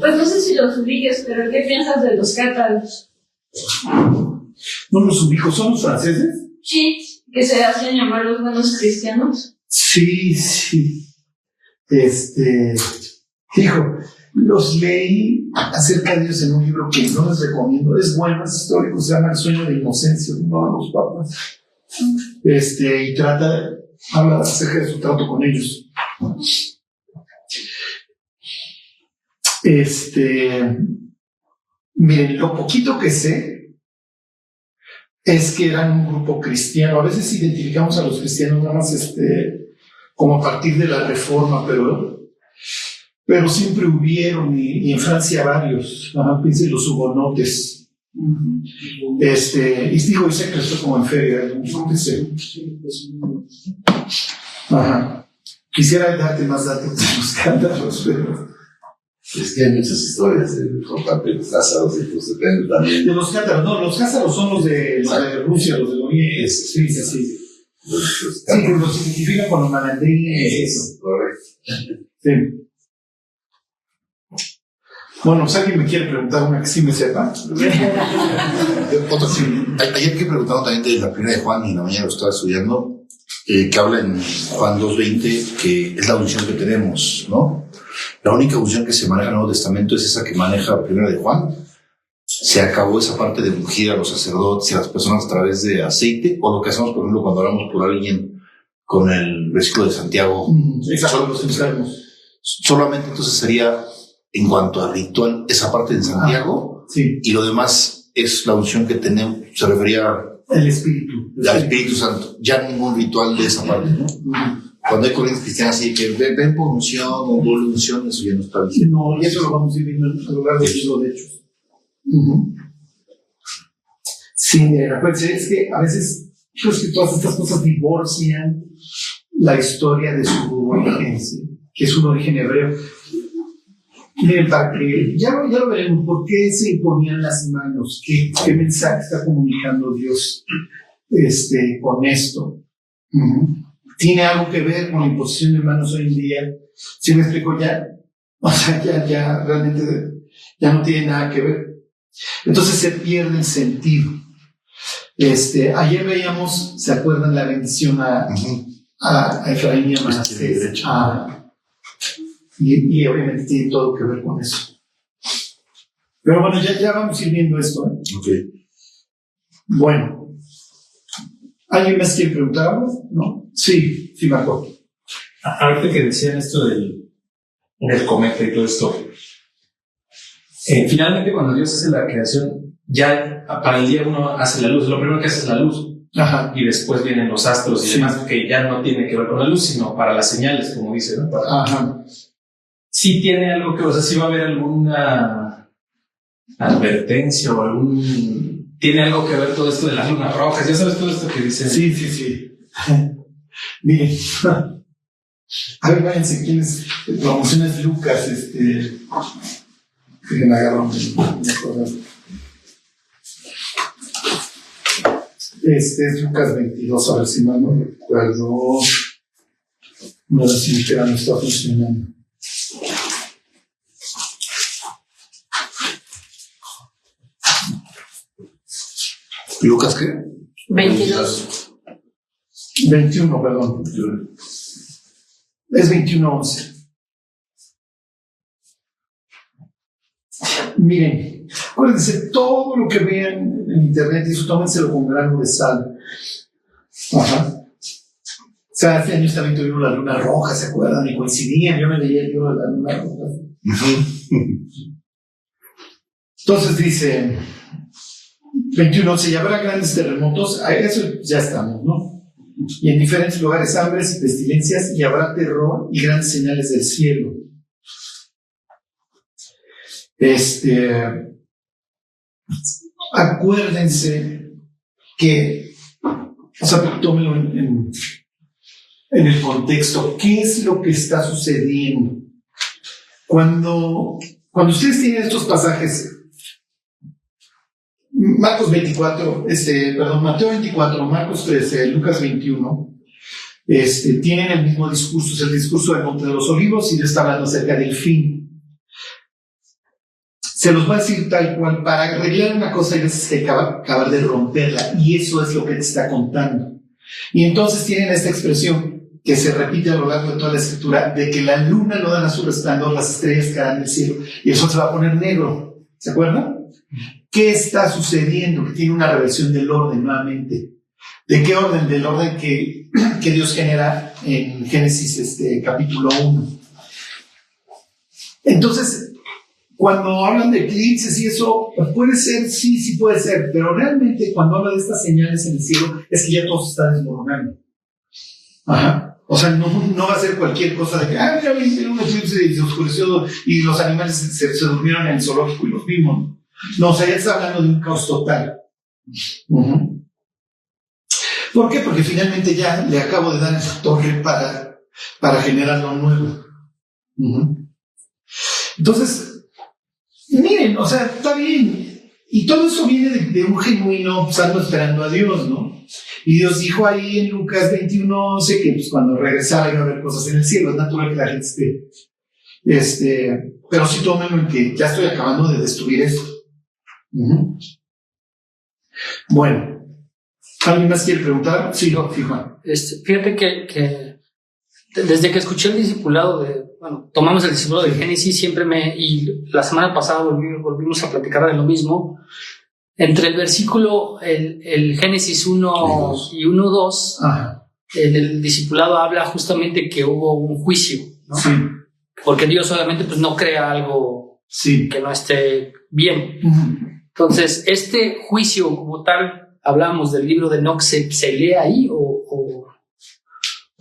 Pues no sé si los ubiques, pero ¿qué piensas de los cátaros? No los ubico, ¿son los franceses? Sí, que se hacen llamar los buenos cristianos. Sí. Hijo, los leí acerca de ellos en un libro que no les recomiendo. Es bueno, es histórico, se llama El sueño de inocencia de uno de los papas. Y habla acerca de su trato con ellos. Miren, lo poquito que sé es que eran un grupo cristiano. A veces identificamos a los cristianos nada más como a partir de la Reforma, pero siempre hubieron, y en Francia varios, piensen los hugonotes. Y digo, sé que esto como en feria, no que sé. Ajá. Quisiera darte más datos de los cántaros, pero... Es que hay muchas historias de los cázaros, entonces depende también. De los cántaros, no, los cázaros son los de Rusia, los del Oriente. Sí. Sí, los identifican con los malandrines. Eso, correcto. Sí. Bueno, si alguien me quiere preguntar una que sí me sepa. Ayer que preguntaron también de la primera de Juan, y en la mañana lo estaba estudiando, que habla en Juan 2:20, que es la unción que tenemos, ¿no? La única unción que se maneja en el Nuevo Testamento es esa que maneja la primera de Juan. Se acabó esa parte de ungir a los sacerdotes y a las personas a través de aceite, o lo que hacemos, por ejemplo, cuando oramos por alguien con el versículo de Santiago. Exacto, los enfermos. Solamente entonces sería, en cuanto a ritual, esa parte de Santiago, sí. Y lo demás es la unción que tenemos, se refería al Espíritu Santo, ya ningún ritual de esa parte, ¿no? Cuando hay corrientes cristianas así que ven por unción o doble unción, eso ya no está bien. No, y eso lo vamos a ir viendo en lugar de hecho. Sí, acuérdense, es que a veces pues que todas estas cosas divorcian la historia de su origen, ¿sí? Que es un origen hebreo. Miren, para que ya lo veremos, ¿por qué se imponían las manos? ¿Qué mensaje está comunicando Dios con esto? ¿Tiene algo que ver con la imposición de manos hoy en día? ¿Sí me explico ya? O sea, ya realmente ya no tiene nada que ver. Entonces se pierde el sentido. Ayer veíamos, ¿se acuerdan la bendición a Efraín y a Manasés? Y obviamente tiene todo que ver con eso. Pero bueno, ya vamos a ir viendo esto, ¿eh? Okay. Bueno, ¿alguien más quiere preguntar algo? ¿No? Sí, Marco. Ahorita que decían esto del cometa y todo esto, finalmente cuando Dios hace la creación, ya para el día uno hace la luz, lo primero que hace es la luz. Ajá. Y después vienen los astros y demás, que ya no tiene que ver con la luz, sino para las señales, como dice, ¿no? Ajá. Sí tiene algo que, o sea, sí va a haber alguna advertencia o tiene algo que ver todo esto de las lunas rojas, ya sabes todo esto que dicen. Sí. Miren, a ver, váyanse, ¿quién es? Promociones Lucas, que me agarró, me acuerdo. Es Lucas 22, a ver si mal no recuerdo. No sé si mi pera no está funcionando. ¿Lucas qué? 22. 21, perdón. Es 21:11. Miren, acuérdense, todo lo que vean en internet, eso tómenselo con grano de sal. Ajá. O sea, este año también tuvimos la luna roja, ¿se acuerdan? Y coincidían, yo me leía el libro de la luna roja. Entonces dice 21:11, y habrá grandes terremotos, a eso ya estamos, ¿no? Y en diferentes lugares hambres y pestilencias, y habrá terror y grandes señales del cielo. Acuérdense que, o sea, tómenlo en el contexto. ¿Qué es lo que está sucediendo? Cuando ustedes tienen estos pasajes, Mateo 24, Marcos 13, Lucas 21, tienen el mismo discurso, es el discurso del Monte de los Olivos, y Dios está hablando acerca del fin. Se los voy a decir tal cual. Para arreglar una cosa hay veces que acabar de romperla, y eso es lo que te está contando. Y entonces tienen esta expresión que se repite a lo largo de toda la escritura, de que la luna no da su resplandor, las estrellas caerán del cielo y el sol se va a poner negro. ¿Se acuerdan? ¿Qué está sucediendo? Que tiene una revelación del orden nuevamente. ¿De qué orden? Del orden que Dios genera en Génesis capítulo 1. Entonces, cuando hablan de eclipses y eso, puede ser, sí puede ser, pero realmente cuando habla de estas señales en el cielo, es que ya todo se está desmoronando. Ajá. O sea, no va a ser cualquier cosa de que, mira, viste un eclipse y se oscureció y los animales se durmieron en el zoológico y los vimos. No, o sea, ya está hablando de un caos total. Uh-huh. ¿Por qué? Porque finalmente ya le acabo de dar la torre para generar lo nuevo. Uh-huh. Entonces, miren, o sea, está bien. Y todo eso viene de un genuino salvo esperando a Dios, ¿no? Y Dios dijo ahí en Lucas 21:11 que pues, cuando regresara iba a haber cosas en el cielo. Es natural que la gente esté. Pero sí tómenlo en que ya estoy acabando de destruir esto. Uh-huh. Bueno, ¿alguien más quiere preguntar? Sí, no, Juan. Fíjate que desde que escuché el discipulado tomamos el discipulado de Génesis, y la semana pasada volvimos a platicar de lo mismo. Entre el versículo, el Génesis 1 y 1:2, en el discipulado habla justamente que hubo un juicio, ¿no? Sí. Porque Dios obviamente pues no crea algo que no esté bien. Uh-huh. Entonces, este juicio como tal, hablamos del libro de Enoc, ¿se lee ahí o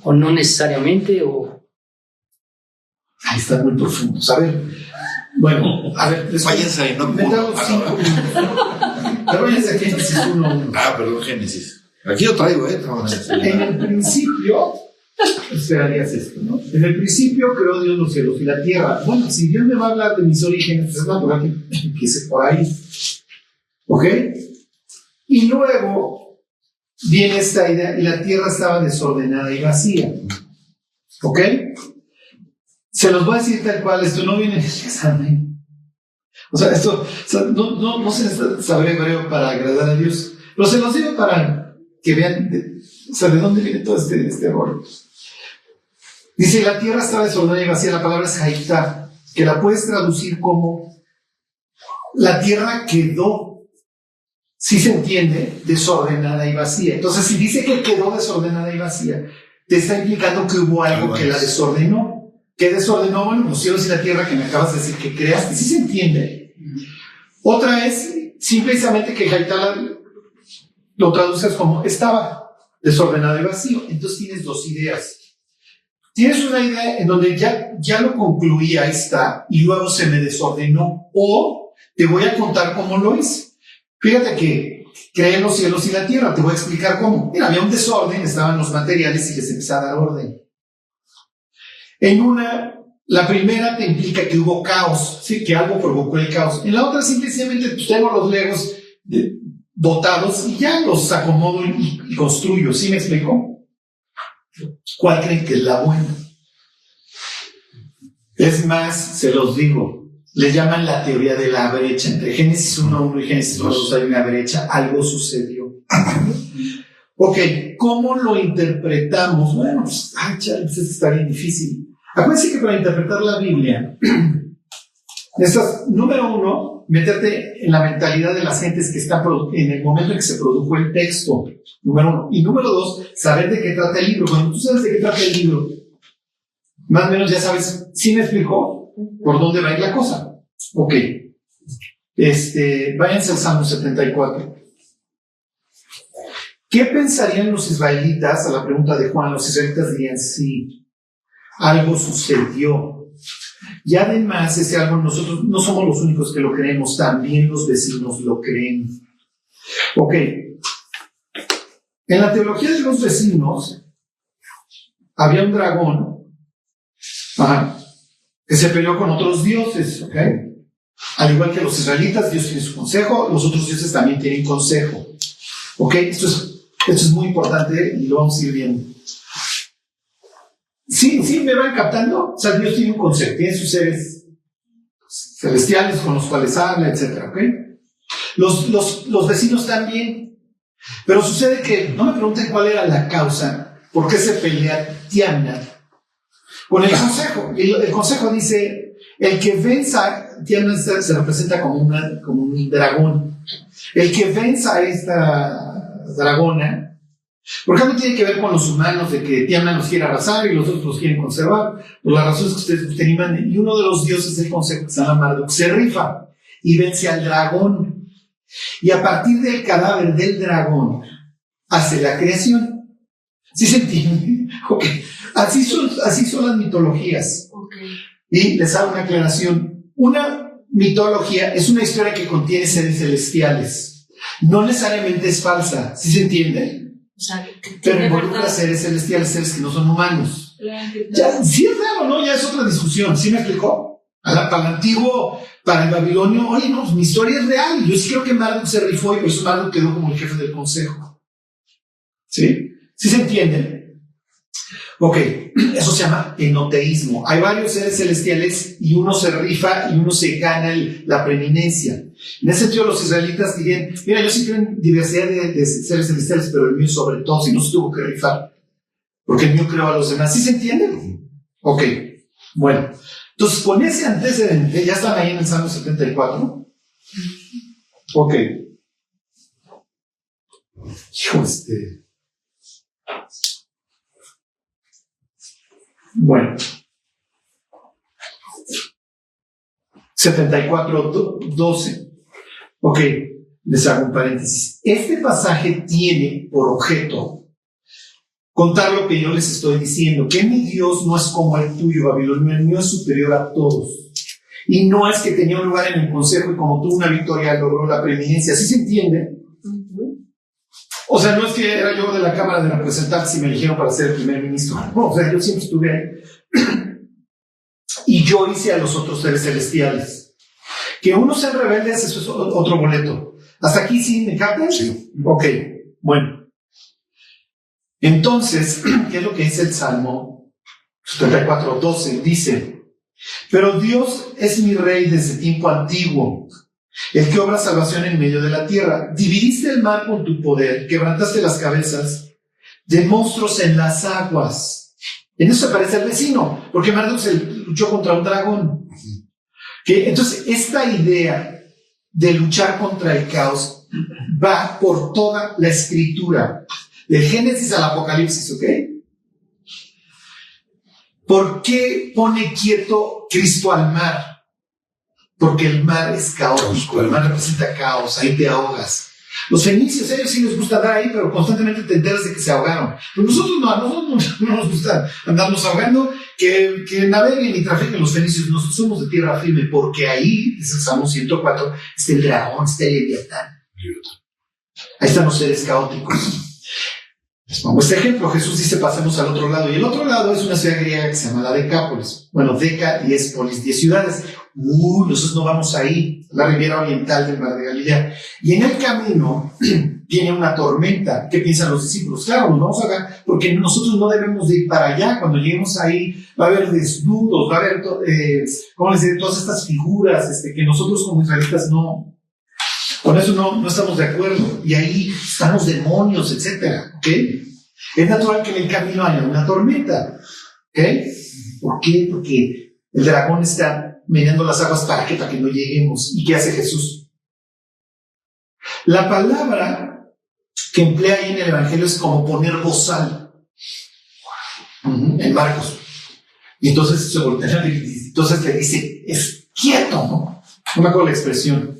no necesariamente? Ahí está muy profundo. A ver, bueno, váyanse ahí, no pero váyanse a Génesis 1:1. Perdón, Génesis. Aquí lo traigo, En el principio, esperarías esto, ¿no? En el principio creó Dios los cielos y la tierra. Bueno, si Dios me va a hablar de mis orígenes, pues es natural que empiece por ahí. ¿Ok? Y luego viene esta idea, y la tierra estaba desordenada y vacía. ¿Ok? Se los voy a decir tal cual, esto no viene en el examen. O sea, no se saber hebreo para agradar a Dios, pero se los digo para que vean de dónde viene todo este error. Dice, la tierra estaba desordenada y vacía. La palabra es haitá, que la puedes traducir como la tierra quedó, si se entiende, desordenada y vacía. Entonces, si dice que quedó desordenada y vacía, te está implicando que hubo algo que la desordenó. ¿Qué desordenó? Bueno, los cielos y la tierra que me acabas de decir que creaste. Sí se entiende. Otra es simplemente que haitá lo traduces como estaba desordenado y vacío. Entonces tienes dos ideas. Tienes una idea en donde ya lo concluí, ahí está, y luego se me desordenó, o te voy a contar cómo lo hice. Fíjate que creé los cielos y la tierra, te voy a explicar cómo. Mira, había un desorden, estaban los materiales y les empecé a dar orden. La primera te implica que hubo caos, ¿sí? Que algo provocó el caos. En la otra simplemente pues, tengo los legos botados y ya los acomodo y construyo. ¿Sí me explico? ¿Cuál creen que es la buena? Es más, se los digo, le llaman la teoría de la brecha. Entre Génesis 1:1 y Génesis 1:2 hay una brecha, algo sucedió. Ok, ¿cómo lo interpretamos? Bueno, pues está bien difícil. Acuérdense que para interpretar la Biblia, número 1, métete en la mentalidad de las gentes que están en el momento en que se produjo el texto, número 1. Y número 2, saber de qué trata el libro. Cuando tú sabes de qué trata el libro, más o menos ya sabes, ¿sí me explicó por dónde va a ir la cosa? Ok. Váyanse al Salmo 74. ¿Qué pensarían los israelitas a la pregunta de Juan? Los israelitas dirían sí. Algo sucedió. Y además, ese algo nosotros no somos los únicos que lo creemos, también los vecinos lo creen. Ok. En la teología de los vecinos, había un dragón que se peleó con otros dioses, ¿ok? Al igual que los israelitas, Dios tiene su consejo, los otros dioses también tienen consejo. ¿Ok? Esto es muy importante y lo vamos a ir viendo. ¿Sí me van captando? O sea, Dios tiene un concepto, tiene sus seres celestiales con los cuales habla, etcétera, ¿ok? Los vecinos también. Pero sucede que, no me pregunten cuál era la causa, por qué se pelea Tiamna con el consejo. Y el consejo dice, el que venza, Tiamna se representa como un dragón. El que venza a esta dragona, porque no tiene que ver con los humanos, de que Tiamna los quiere arrasar y los otros los quieren conservar, por las razones que ustedes tenían, y uno de los dioses del consejo, que se llama Marduk, se rifa y vence al dragón. Y a partir del cadáver del dragón hace la creación. ¿Sí se entiende? Ok. Así son las mitologías. Okay. Y les hago una aclaración. Una mitología es una historia que contiene seres celestiales. No necesariamente es falsa. ¿Sí se entiende? O sea, pero involucra seres celestiales, seres que no son humanos. Ya, sí es raro, ¿no? Ya es otra discusión. ¿Sí me explicó? Para el antiguo, para el babilonio, oye, no, mi historia es real. Yo sí creo que Marduk se rifó y por eso Marduk quedó como el jefe del consejo. ¿Sí? ¿Sí se entiende? Ok, eso se llama enoteísmo. Hay varios seres celestiales y uno se rifa y uno se gana la preeminencia. En ese sentido, los israelitas dirían, mira, yo sí creo en diversidad de seres celestiales, pero el mío sobre todo, si no se tuvo que rifar, porque el mío creó a los demás. ¿Sí se entiende? Ok, bueno. Entonces, con ese antecedente, ya están ahí en el Salmo 74. Ok. Hijo, Bueno. 74:12. Ok, les hago un paréntesis. Este pasaje tiene por objeto contar lo que yo les estoy diciendo, que mi Dios no es como el tuyo, Babilonio, el mío es superior a todos. Y no es que tenía un lugar en el consejo y como tuvo una victoria logró la preeminencia. ¿Sí se entiende? O sea, no es que era yo de la Cámara de Representantes y me eligieron para ser el primer ministro. No, o sea, yo siempre estuve ahí. Y yo hice a los otros seres celestiales. Que unos sean rebeldes, eso es otro boleto. ¿Hasta aquí sí me captan? Sí. Ok, bueno. Entonces, ¿qué es lo que dice el Salmo 74:12? Dice, pero Dios es mi rey desde tiempo antiguo, el que obra salvación en medio de la tierra. Dividiste el mar con tu poder, quebrantaste las cabezas de monstruos en las aguas. En eso se parece al vecino, porque Marduk se luchó contra un dragón. ¿Okay? Entonces, esta idea de luchar contra el caos va por toda la escritura. Del Génesis al Apocalipsis, ¿ok? ¿Por qué pone quieto Cristo al mar? Porque el mar es caótico, el mar representa caos, ahí te ahogas. Los fenicios, a ellos sí les gusta andar ahí, pero constantemente te enteras de que se ahogaron. Pero nosotros no nos gusta andarnos ahogando, que naveguen y trafiquen los fenicios. Nosotros somos de tierra firme, porque ahí, es el Salmo 104, está el dragón, está el leviatán. Ahí están los seres caóticos. Les pongo este ejemplo. Jesús dice, pasemos al otro lado. Y el otro lado es una ciudad griega que se llama la Decápolis. Bueno, Deca y Espolis, 10 ciudades. Nosotros no vamos ahí, la ribera oriental del mar de Galilea. Y en el camino viene una tormenta. ¿Qué piensan los discípulos? Claro, nos vamos acá, porque nosotros no debemos de ir para allá. Cuando lleguemos ahí, va a haber desnudos, va a haber, ¿cómo les diré? Todas estas figuras que nosotros como israelitas no... Con eso no estamos de acuerdo. Y ahí están los demonios, etcétera. ¿Ok? Es natural que en el camino haya una tormenta. ¿Ok? ¿Por qué? Porque el dragón está meneando las aguas para que no lleguemos. ¿Y qué hace Jesús? La palabra que emplea ahí en el Evangelio es como poner bozal. En Marcos. Y entonces se voltea y entonces le dice, es quieto, ¿no? No me acuerdo la expresión.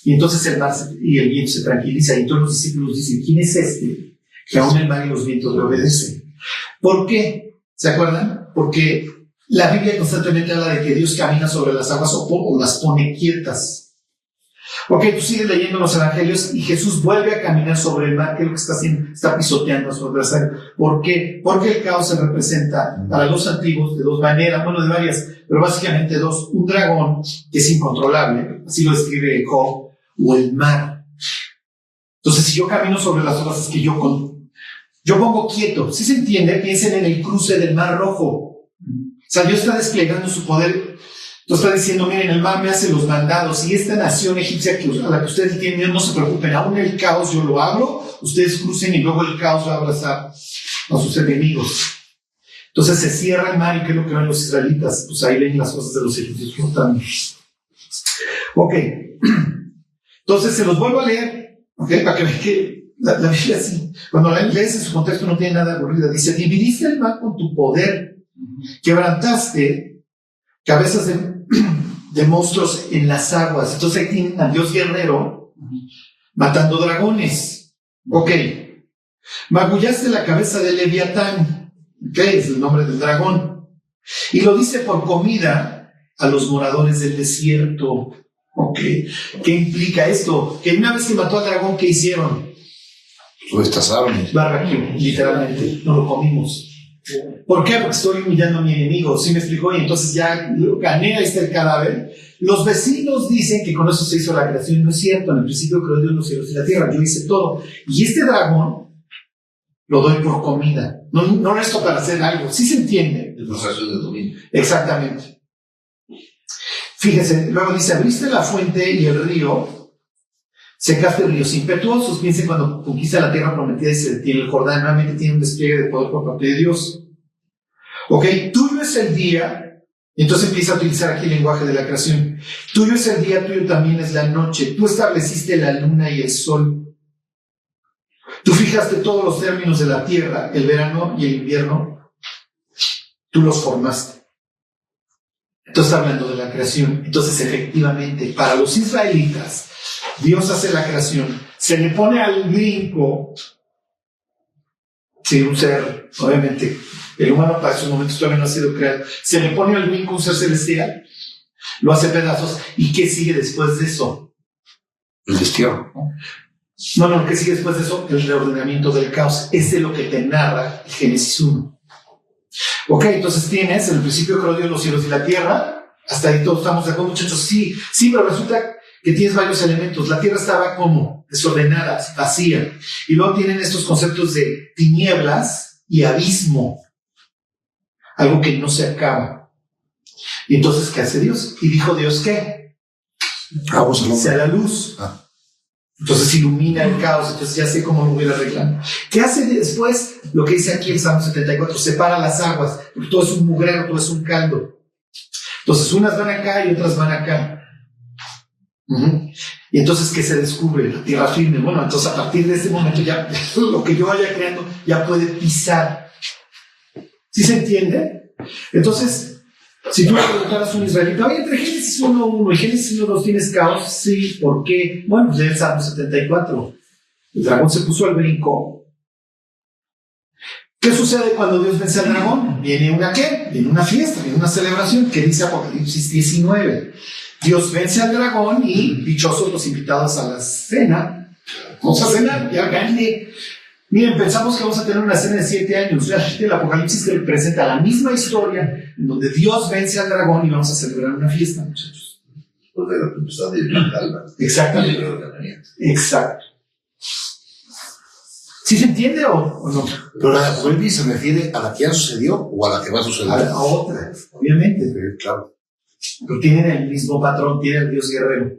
Y entonces el mar y el viento se tranquiliza y todos los discípulos dicen, ¿quién es este? Que aún el mar y los vientos le obedecen. ¿Por qué? ¿Se acuerdan? Porque la Biblia constantemente habla de que Dios camina sobre las aguas o las pone quietas. Ok, tú sigues leyendo los evangelios y Jesús vuelve a caminar sobre el mar. ¿Qué es lo que está haciendo? Está pisoteando sobre las aguas. ¿Por qué? Porque el caos se representa para los antiguos de dos maneras, bueno, de varias, pero básicamente dos. Un dragón que es incontrolable, así lo describe Job, o el mar. Entonces, si yo camino sobre las olas, es que yo pongo quieto. ¿Sí se entiende? Piensen en el cruce del Mar Rojo. O sea, Dios está desplegando su poder Entonces está diciendo, miren, el mar me hace los mandados y esta nación egipcia a la que ustedes tienen miedo, no se preocupen, aún el caos yo lo abro, ustedes crucen y luego el caos va a abrazar a sus enemigos. Entonces se cierra el mar y ¿qué es lo que ven los israelitas? Pues ahí ven las cosas de los egipcios flotando. Ok, entonces se los vuelvo a leer, okay, para que vean que la Biblia así, cuando la lees en su contexto no tiene nada aburrida. Dice, dividiste el mar con tu poder, quebrantaste cabezas de monstruos en las aguas. Entonces ahí tienen al Dios guerrero matando dragones. Ok, magullaste la cabeza de Leviatán, ok, es el nombre del dragón, y lo dice por comida a los moradores del desierto. Ok, ¿qué implica esto? Que una vez que mató al dragón, ¿qué hicieron? Lo destazaron. Barbecue, literalmente, no lo comimos. ¿Por qué? Porque estoy humillando a mi enemigo. ¿Sí me explicó? Y entonces ya gané, ahí está el cadáver. Los vecinos dicen que con eso se hizo la creación. No es cierto, en el principio creó Dios los cielos y la tierra. Yo hice todo. Y este dragón lo doy por comida. No esto para hacer algo. ¿Sí se entiende? El proceso de dominio. Exactamente. Fíjese, luego dice, abriste la fuente y el río, secaste ríos impetuosos. Piensen cuando conquista la tierra prometida y se detiene el Jordán, nuevamente tiene un despliegue de poder por parte de Dios. Ok, tuyo es el día, y entonces empieza a utilizar aquí el lenguaje de la creación. Tuyo es el día, tuyo también es la noche. Tú estableciste la luna y el sol. Tú fijaste todos los términos de la tierra, el verano y el invierno. Tú los formaste. Entonces está hablando de la creación. Entonces efectivamente, para los israelitas, Dios hace la creación, se le pone al brinco, sí, un ser, obviamente, el humano para esos momentos todavía no ha sido creado, se le pone al brinco un ser celestial, lo hace pedazos, ¿y qué sigue después de eso? El destierro. No, ¿qué sigue después de eso? El reordenamiento del caos. Ese es lo que te narra el Génesis 1. Ok, entonces tienes, en el principio creó Dios los cielos y la tierra, hasta ahí todos estamos de acuerdo, muchachos, sí, pero resulta que tienes varios elementos. La tierra estaba como desordenada, vacía, y luego tienen estos conceptos de tinieblas y abismo, algo que no se acaba. Y entonces, ¿qué hace Dios? Y dijo Dios, ¿qué? Sea la luz. Entonces ilumina el caos, entonces ya sé cómo lo voy a arreglar. ¿Qué hace después? Lo que dice aquí en Salmo 74, separa las aguas, porque todo es un mugrero, todo es un caldo. Entonces unas van acá y otras van acá. Y entonces, ¿qué se descubre? La tierra firme. Bueno, entonces a partir de este momento ya lo que yo vaya creando ya puede pisar. ¿Sí se entiende? Entonces, si tú le preguntaras a un israelita, oye, entre Génesis 1.1 y Génesis 1.2 tienes caos, sí, ¿por qué? Bueno, pues lee el Salmo 74. El dragón se puso al brinco. ¿Qué sucede cuando Dios vence al dragón? Viene una ¿qué? Viene una fiesta, viene una celebración, que dice Apocalipsis 19. Dios vence al dragón y dichosos los invitados a la cena. Vamos a cenar, ya gané. Miren, pensamos que vamos a tener una cena de 7 años. Realmente el Apocalipsis que presenta la misma historia en donde Dios vence al dragón y vamos a celebrar una fiesta, muchachos. Exactamente. Exacto. ¿Sí se entiende o no? Pero la Apocalipsis se refiere a la que ya sucedió o a la que va a suceder. A otra, obviamente. Claro. Pero tienen el mismo patrón, tienen el Dios guerrero.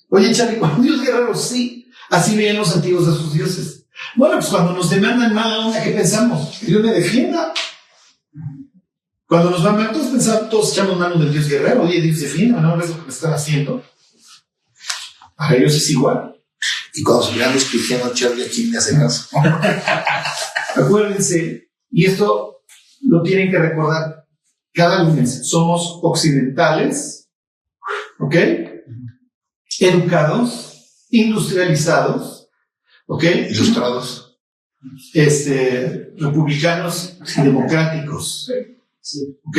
Oye, Charlie, ¿cuál Dios guerrero? Sí. Así veían los antiguos a sus dioses. Bueno, pues cuando nos demandan mala onda, ¿qué pensamos? Que Dios me defienda. Cuando nos van mal, todos echamos mano del Dios guerrero. Oye, Dios defienda, ¿no ves lo que me están haciendo? Para ellos es igual. Y cuando se miran los cristianos, Charlie, ¿a quién le hace caso? Acuérdense, y esto lo tienen que recordar cada lunes, somos occidentales, ¿ok? Educados, industrializados, ¿ok? Ilustrados. Republicanos y democráticos. ¿Ok?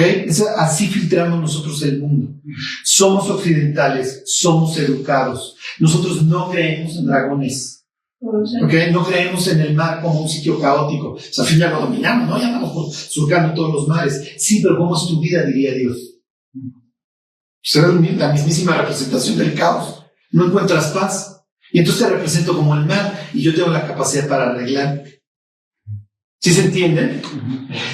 Así filtramos nosotros el mundo. Somos occidentales, somos educados. Nosotros no creemos en dragones. ¿Ok? No creemos en el mar como un sitio caótico. O sea, al fin ya lo dominamos, ¿no? Ya vamos surcando todos los mares. Sí, pero ¿cómo es tu vida? Diría Dios. Será la mismísima representación del caos. No encuentras paz. Y entonces te represento como el mar y yo tengo la capacidad para arreglarte. ¿Sí se entiende?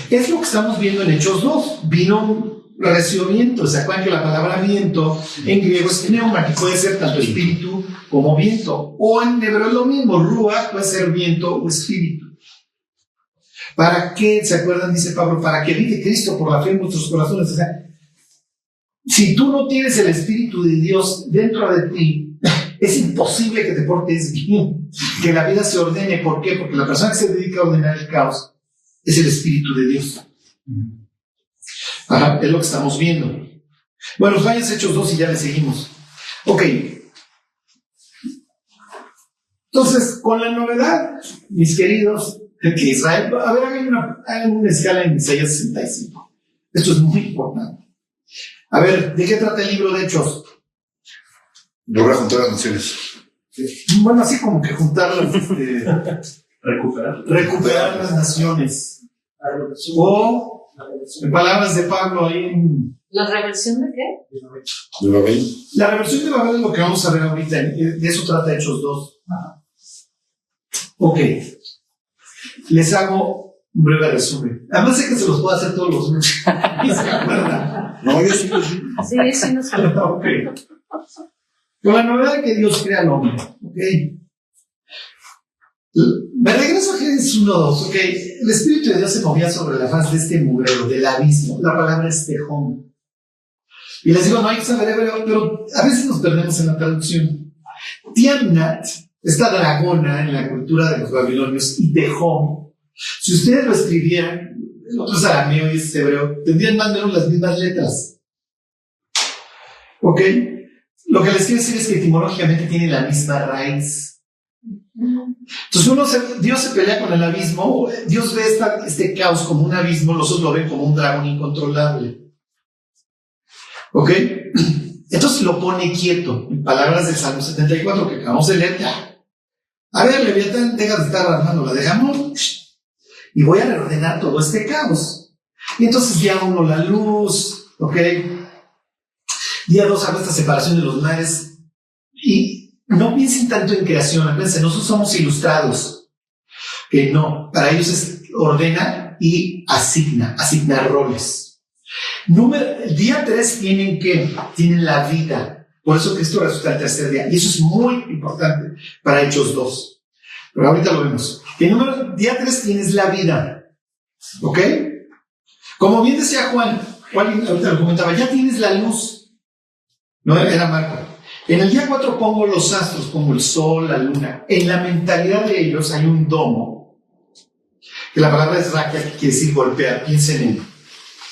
Es lo que estamos viendo en Hechos 2. Vino recio viento. ¿Se acuerdan que la palabra viento en griego es pneuma, que puede ser tanto espíritu como viento? O en hebreo es lo mismo, ruach puede ser viento o espíritu. ¿Para qué? ¿Se acuerdan? Dice Pablo, para que vive Cristo por la fe en nuestros corazones. O sea, si tú no tienes el Espíritu de Dios dentro de ti, es imposible que te portes bien, que la vida se ordene. ¿Por qué? Porque la persona que se dedica a ordenar el caos es el Espíritu de Dios. Ajá, es lo que estamos viendo. Bueno, vayan Hechos 2 y ya le seguimos. Ok. Entonces, con la novedad, mis queridos, que Israel, a ver, hagan una escala en Isaías 65. Esto es muy importante. A ver, ¿de qué trata el libro de Hechos? Lograr juntar las naciones. Bueno, así como que juntarlas, recuperar las naciones. O, en palabras de Pablo, ahí en... ¿La reversión de qué? ¿De Babel? La reversión de Babel es lo que vamos a ver ahorita. De eso trata Hechos 2. Ok. Les hago un breve resumen. Además sé que se los puedo hacer todos los meses. ¿Y se acuerdan? No, yo sí. Sí, no sé. Ok. Con la novedad de que Dios crea al hombre. Ok. Me regreso a Génesis 1:2. Ok. El Espíritu de Dios se movía sobre la faz de este mugrero, del abismo. La palabra es tejón. Y les digo, no hay que saber hebreo, pero a veces nos perdemos en la traducción. Tiamnat, esta dragona en la cultura de los babilonios, y tejón, si ustedes lo escribieran, el otro es arameo y es hebreo, tendrían más o menos las mismas letras. ¿Ok? Lo que les quiero decir es que etimológicamente tiene la misma raíz. Entonces Dios se pelea con el abismo, Dios ve este caos como un abismo, los otros lo ven como un dragón incontrolable. ¿Ok? Entonces lo pone quieto, en palabras del Salmo 74 que acabamos de leer. Ya. A ver, Leviatán, deja de estar armando, la dejamos y voy a reordenar todo este caos. Y entonces día 1 la luz, ¿ok? Día 2 habla esta separación de los mares. Y no piensen tanto en creación, acuérdense, nosotros somos ilustrados. Que no, para ellos es ordena y asigna roles. Día 3 tienen la vida. Por eso Cristo resucita el tercer día. Y eso es muy importante para Hechos 2. Pero ahorita lo vemos. Día 3 tienes la vida. ¿Ok? Como bien decía Juan ahorita lo comentaba, ya tienes la luz. No era Marco. En el día 4 pongo los astros, pongo el sol, la luna. En la mentalidad de ellos hay un domo. Que la palabra es raquia, que quiere decir golpear. Piensen en... O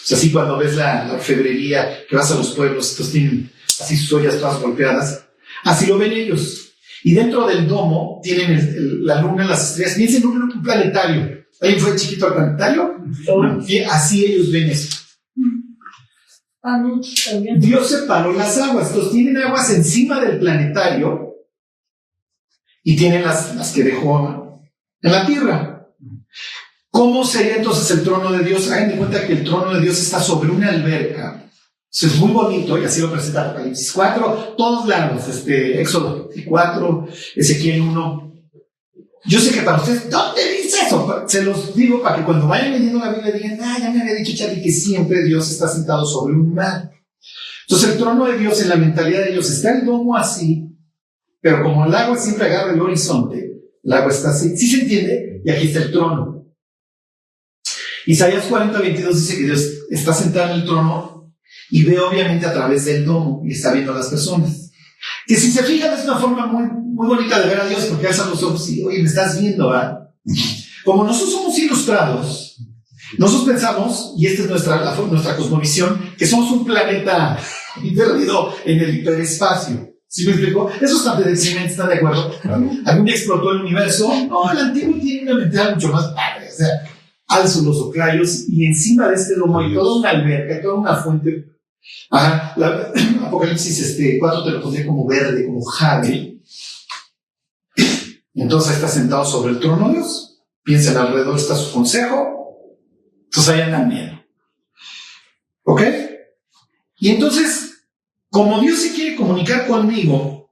sea, así cuando ves la orfebrería, que vas a los pueblos, estos tienen así sus ollas todas golpeadas. Así lo ven ellos. Y dentro del domo tienen la luna, las estrellas. Piensen en un planetario. ¿Alguien fue chiquito al planetario? Así ellos ven eso. Dios separó las aguas. Entonces tienen aguas encima del planetario y tienen las que dejó en la tierra. ¿Cómo sería entonces el trono de Dios? Hagan de cuenta que el trono de Dios está sobre una alberca. Eso es muy bonito y así lo presenta Apocalipsis 4, todos lados, Éxodo 4, Ezequiel 1. Yo sé que para ustedes, ¿dónde dice eso? Se los digo para que cuando vayan leyendo la Biblia digan, ya me había dicho Charlie que siempre Dios está sentado sobre un mar. Entonces el trono de Dios, en la mentalidad de ellos, está el domo así, pero como el agua siempre agarra el horizonte, el agua está así. ¿Sí se entiende? Y aquí está el trono. Isaías 40:22 dice que Dios está sentado en el trono y ve obviamente a través del domo y está viendo a las personas. Que si se fijan es una forma muy, muy bonita de ver a Dios porque alzan los ojos y, oye, me estás viendo, ¿verdad? Como nosotros somos ilustrados, nosotros pensamos, y esta es nuestra cosmovisión, que somos un planeta perdido en el hiperespacio. ¿Sí me explico? Eso está de cine, ¿están de acuerdo? Algún día explotó el universo. No, el antiguo tiene una mentalidad mucho más padre, o sea, alzo los oclayos y encima de este domo hay toda una alberca, toda una fuente. Apocalipsis 4 te lo pondría como verde, como jade. Y entonces está sentado sobre el trono de Dios. Piensen, alrededor está su consejo. Entonces ahí andan bien. ¿Ok? Y entonces, como Dios se quiere comunicar conmigo,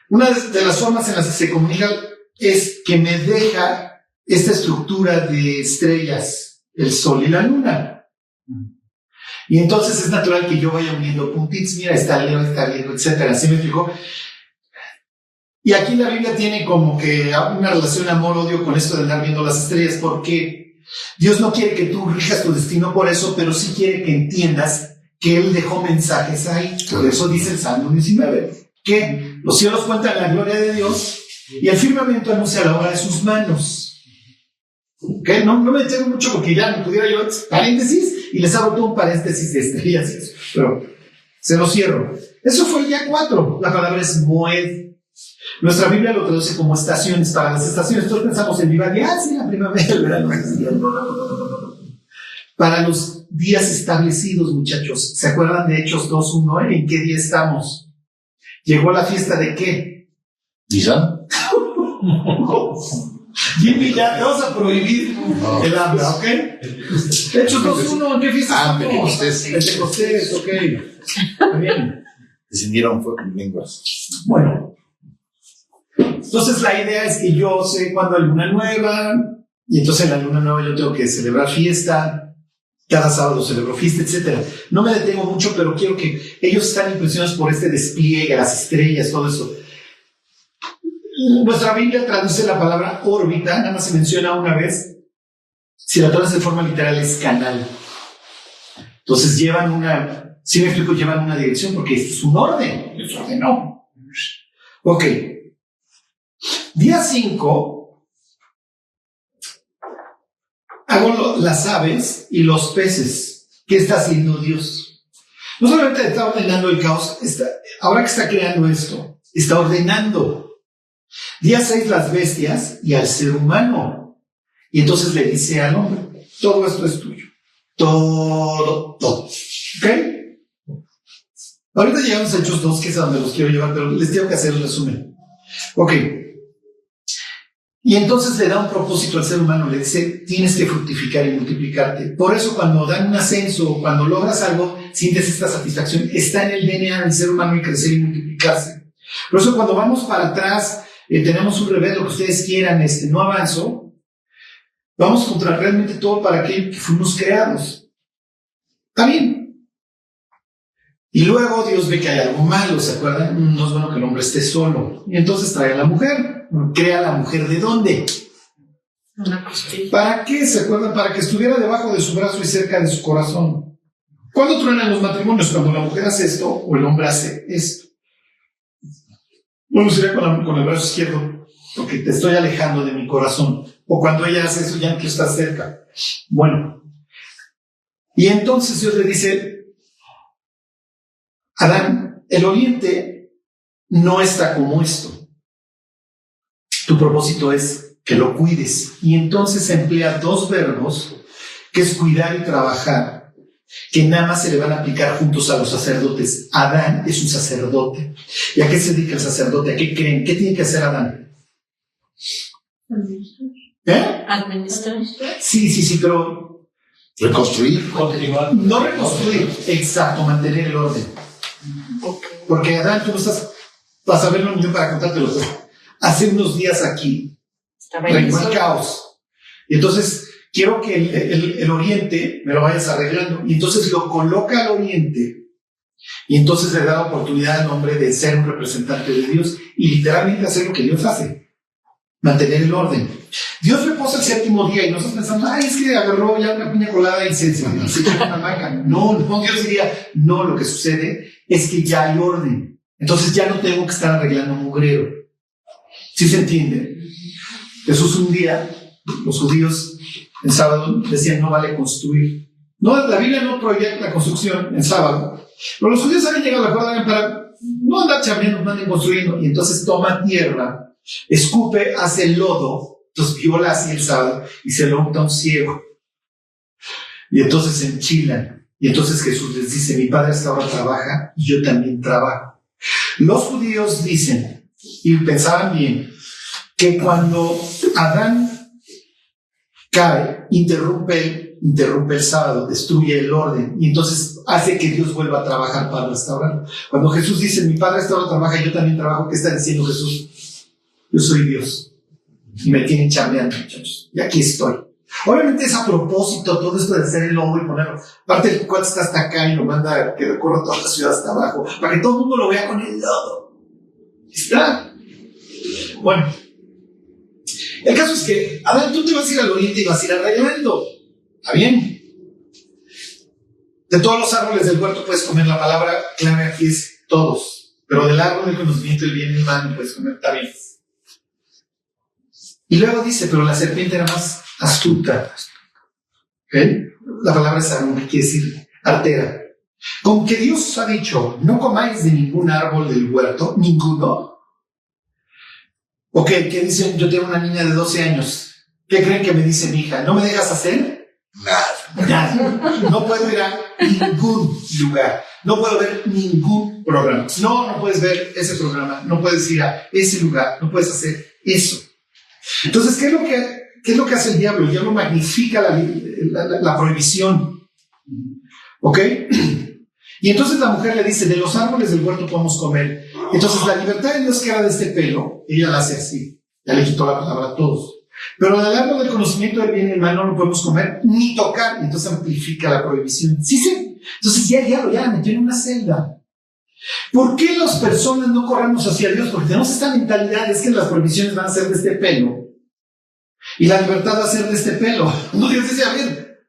una de las formas en las que se comunica es que me deja esta estructura de estrellas, el sol y la luna. Y entonces es natural que yo vaya uniendo puntitos, mira, está Leo, etcétera. ¿Sí me explicó? Y aquí la Biblia tiene como que una relación amor-odio con esto de andar viendo las estrellas, porque Dios no quiere que tú rijas tu destino por eso, pero sí quiere que entiendas que Él dejó mensajes ahí. Por eso dice el Salmo 19, que los cielos cuentan la gloria de Dios y el firmamento anuncia la obra de sus manos. ¿Okay? No me detengo mucho porque ya me pudiera yo paréntesis y les abro todo un paréntesis de estrellas y eso, pero se lo cierro. Eso fue ya 4. La palabra es moed. Nuestra Biblia lo traduce como estaciones. Para las estaciones, todos pensamos en Vivaldi, sí, la primavera, el verano. Para los días establecidos, muchachos, ¿se acuerdan de Hechos 2:1? ¿En qué día estamos? ¿Llegó la fiesta de qué? ¿Nisan? Jimmy, ya te vas a prohibir el hambre, ¿ok? Hechos 2:1, ¿en qué fiesta estamos? Pentecostés. Pentecostés, ok. Muy bien. Descendieron lenguas. Bueno. Entonces la idea es que yo sé cuándo hay luna nueva, y entonces en la luna nueva yo tengo que celebrar fiesta, cada sábado celebro fiesta, etc. No me detengo mucho, pero quiero que ellos están impresionados por este despliegue, las estrellas, todo eso. Nuestra Biblia traduce la palabra órbita, nada más se menciona una vez. Si la traduce de forma literal es canal. Entonces llevan una, si me explico, llevan una dirección porque es un orden, les ordenó. Ok. Día 5, hago las aves y los peces. ¿Qué está haciendo Dios? No solamente está ordenando el caos, ahora que está creando esto, está ordenando. Día 6, las bestias y al ser humano. Y entonces le dice al hombre, todo esto es tuyo. Todo. ¿Ok? Ahorita llegamos a Hechos 2, que es a donde los quiero llevar, pero les tengo que hacer el resumen. Ok. Y entonces le da un propósito al ser humano, le dice, tienes que fructificar y multiplicarte. Por eso cuando dan un ascenso, cuando logras algo, sientes esta satisfacción. Está en el DNA del ser humano y crecer y multiplicarse. Por eso cuando vamos para atrás, tenemos un revés, lo que ustedes quieran, no avanzo, vamos contra realmente todo para aquello que fuimos creados. Está bien. Y luego Dios ve que hay algo malo, ¿se acuerdan? No es bueno que el hombre esté solo. Y entonces trae a la mujer. ¿Crea a la mujer de dónde? Una costilla. ¿Para qué? ¿Se acuerdan? Para que estuviera debajo de su brazo y cerca de su corazón. ¿Cuándo truenan los matrimonios? Cuando la mujer hace esto o el hombre hace esto. Bueno, sería con el brazo izquierdo, porque te estoy alejando de mi corazón. O cuando ella hace eso, ya no quiero estar cerca. Bueno. Y entonces Dios le dice, Adán, el oriente no está como esto. Tu propósito es que lo cuides. Y entonces emplea 2 verbos, que es cuidar y trabajar, que nada más se le van a aplicar juntos a los sacerdotes. Adán es un sacerdote. ¿Y a qué se dedica el sacerdote? ¿A qué creen? ¿Qué tiene que hacer Adán? Administrar. Sí, pero Reconstruir. Continuar. no reconstruir. Exacto, mantener el orden. Porque Adán, tú no estás, vas a verlo yo para contártelo. Hace unos días aquí reinó el caos. Y entonces quiero que el oriente me lo vayas arreglando. Y entonces lo coloca al oriente. Y entonces le da la oportunidad al hombre de ser un representante de Dios y literalmente hacer lo que Dios hace. Mantener el orden. Dios reposa el 7º día y nosotros pensamos, es que agarró ya una piña colada y se echó una hamaca. No, Dios diría, no, lo que sucede es que ya hay orden. Entonces ya no tengo que estar arreglando mugrero. ¿Sí se entiende? Jesús un día, los judíos el sábado decían, no vale construir. No, la Biblia no prohibía la construcción en sábado. Pero los judíos habían llegado a la acuerdo para no andar chambeando, no anden construyendo. Y entonces toma tierra, escupe, hace lodo, entonces viola así el sábado y se lo unta un ciego. Y entonces se enchilan. Y entonces Jesús les dice, mi padre hasta ahora trabaja y yo también trabajo. Los judíos dicen, y pensaban bien, que cuando Adán cae, interrumpe el sábado, destruye el orden y entonces hace que Dios vuelva a trabajar para restaurar. Cuando Jesús dice, mi padre hasta ahora trabaja y yo también trabajo, ¿qué está diciendo Jesús? Yo soy Dios y me tienen chambeando, muchachos, y aquí estoy. Obviamente es a propósito todo esto de hacer el logo y ponerlo. Aparte el cual está hasta acá y lo manda que recorra toda la ciudad hasta abajo, para que todo el mundo lo vea con el logo. Está. Bueno. El caso es que, Adán, tú te vas a ir al oriente y vas a ir arreglando. ¿Está bien? De todos los árboles del huerto puedes comer. La palabra clave aquí es todos. Pero del árbol del conocimiento del bien y el mal no puedes comer. Está bien. Y luego dice, pero la serpiente era más astuta. ¿Okay? La palabra es algo que quiere decir artera. Con que Dios os ha dicho, no comáis de ningún árbol del huerto, ninguno. Ok, ¿qué dicen? Yo tengo una niña de 12 años. ¿Qué creen que me dice mi hija? ¿No me dejas hacer? Nada. No puedo ir a ningún lugar. No puedo ver ningún programa. No puedes ver ese programa. No puedes ir a ese lugar. No puedes hacer eso. Entonces, ¿qué es lo que hace el diablo? El diablo magnifica la prohibición. ¿Ok? Y entonces la mujer le dice, de los árboles del huerto podemos comer. Entonces la libertad de Dios que era de este pelo, ella la hace así. Ya le quitó la palabra a todos. Pero del árbol del conocimiento del bien y del mal no lo podemos comer ni tocar. Y entonces amplifica la prohibición. Sí. Entonces ya el diablo ya la metió en una celda. ¿Por qué las personas no corremos hacia Dios? Porque tenemos esta mentalidad, es que las prohibiciones van a ser de este pelo. Y la libertad va a ser de este pelo. No, Dios dice, a ver,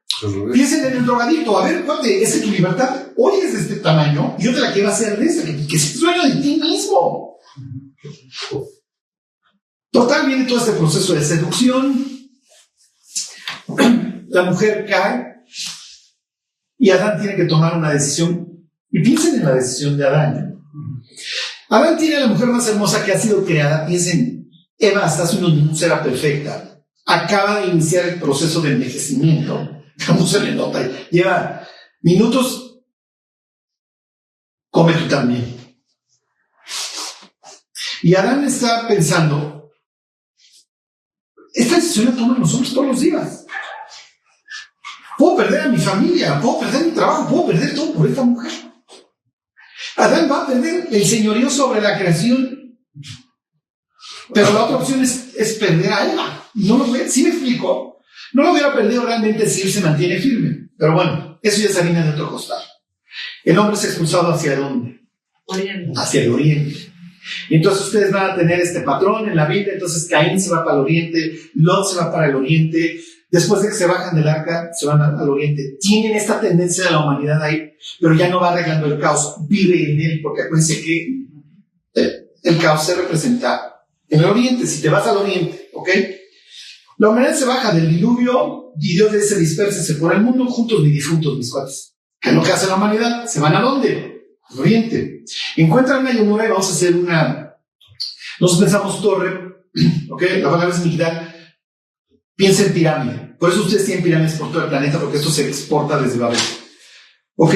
piensen en el drogadicto. A ver, cuate, es que tu libertad hoy es de este tamaño y yo te la quiero hacer de esa, que seas dueño de ti mismo. Total, viene todo este proceso de seducción. La mujer cae y Adán tiene que tomar una decisión. Y piensen en la decisión de Adán. Adán tiene a la mujer más hermosa que ha sido creada. Piensen, Eva hasta hace unos minutos era perfecta. Acaba de iniciar el proceso de envejecimiento. ¿Cómo se le nota? Lleva minutos. Come tú también. Y Adán está pensando, esta decisión la toman los hombres todos los días. Puedo perder a mi familia, puedo perder mi trabajo, puedo perder todo por esta mujer. Adán va a perder el señorío sobre la creación. Pero la otra opción es perder a Eva. No lo ve, ¿sí me explico? No lo hubiera perdido realmente si él se mantiene firme. Pero bueno, eso ya es harina de otro costal. El hombre es expulsado ¿hacia dónde? Oriente. Hacia el oriente. Y entonces ustedes van a tener este patrón en la Biblia. Entonces Caín se va para el oriente, Lot se va para el oriente. Después de que se bajan del arca, se van al oriente. Tienen esta tendencia de la humanidad ahí, pero ya no va arreglando el caos, vive en él, porque acuérdense que el caos se representa en el oriente. Si te vas al oriente, ¿ok? La humanidad se baja del diluvio y Dios les se dispersa, se por el mundo juntos ni difuntos, mis cuates. ¿Qué es lo que hace la humanidad? ¿Se van a dónde? Al oriente. Encuentran una llanura y vamos a hacer nosotros pensamos torre, ¿ok? La palabra es iniquidad. Piensa en pirámide. Por eso ustedes tienen pirámides por todo el planeta, porque esto se exporta desde Babel. ¿Ok?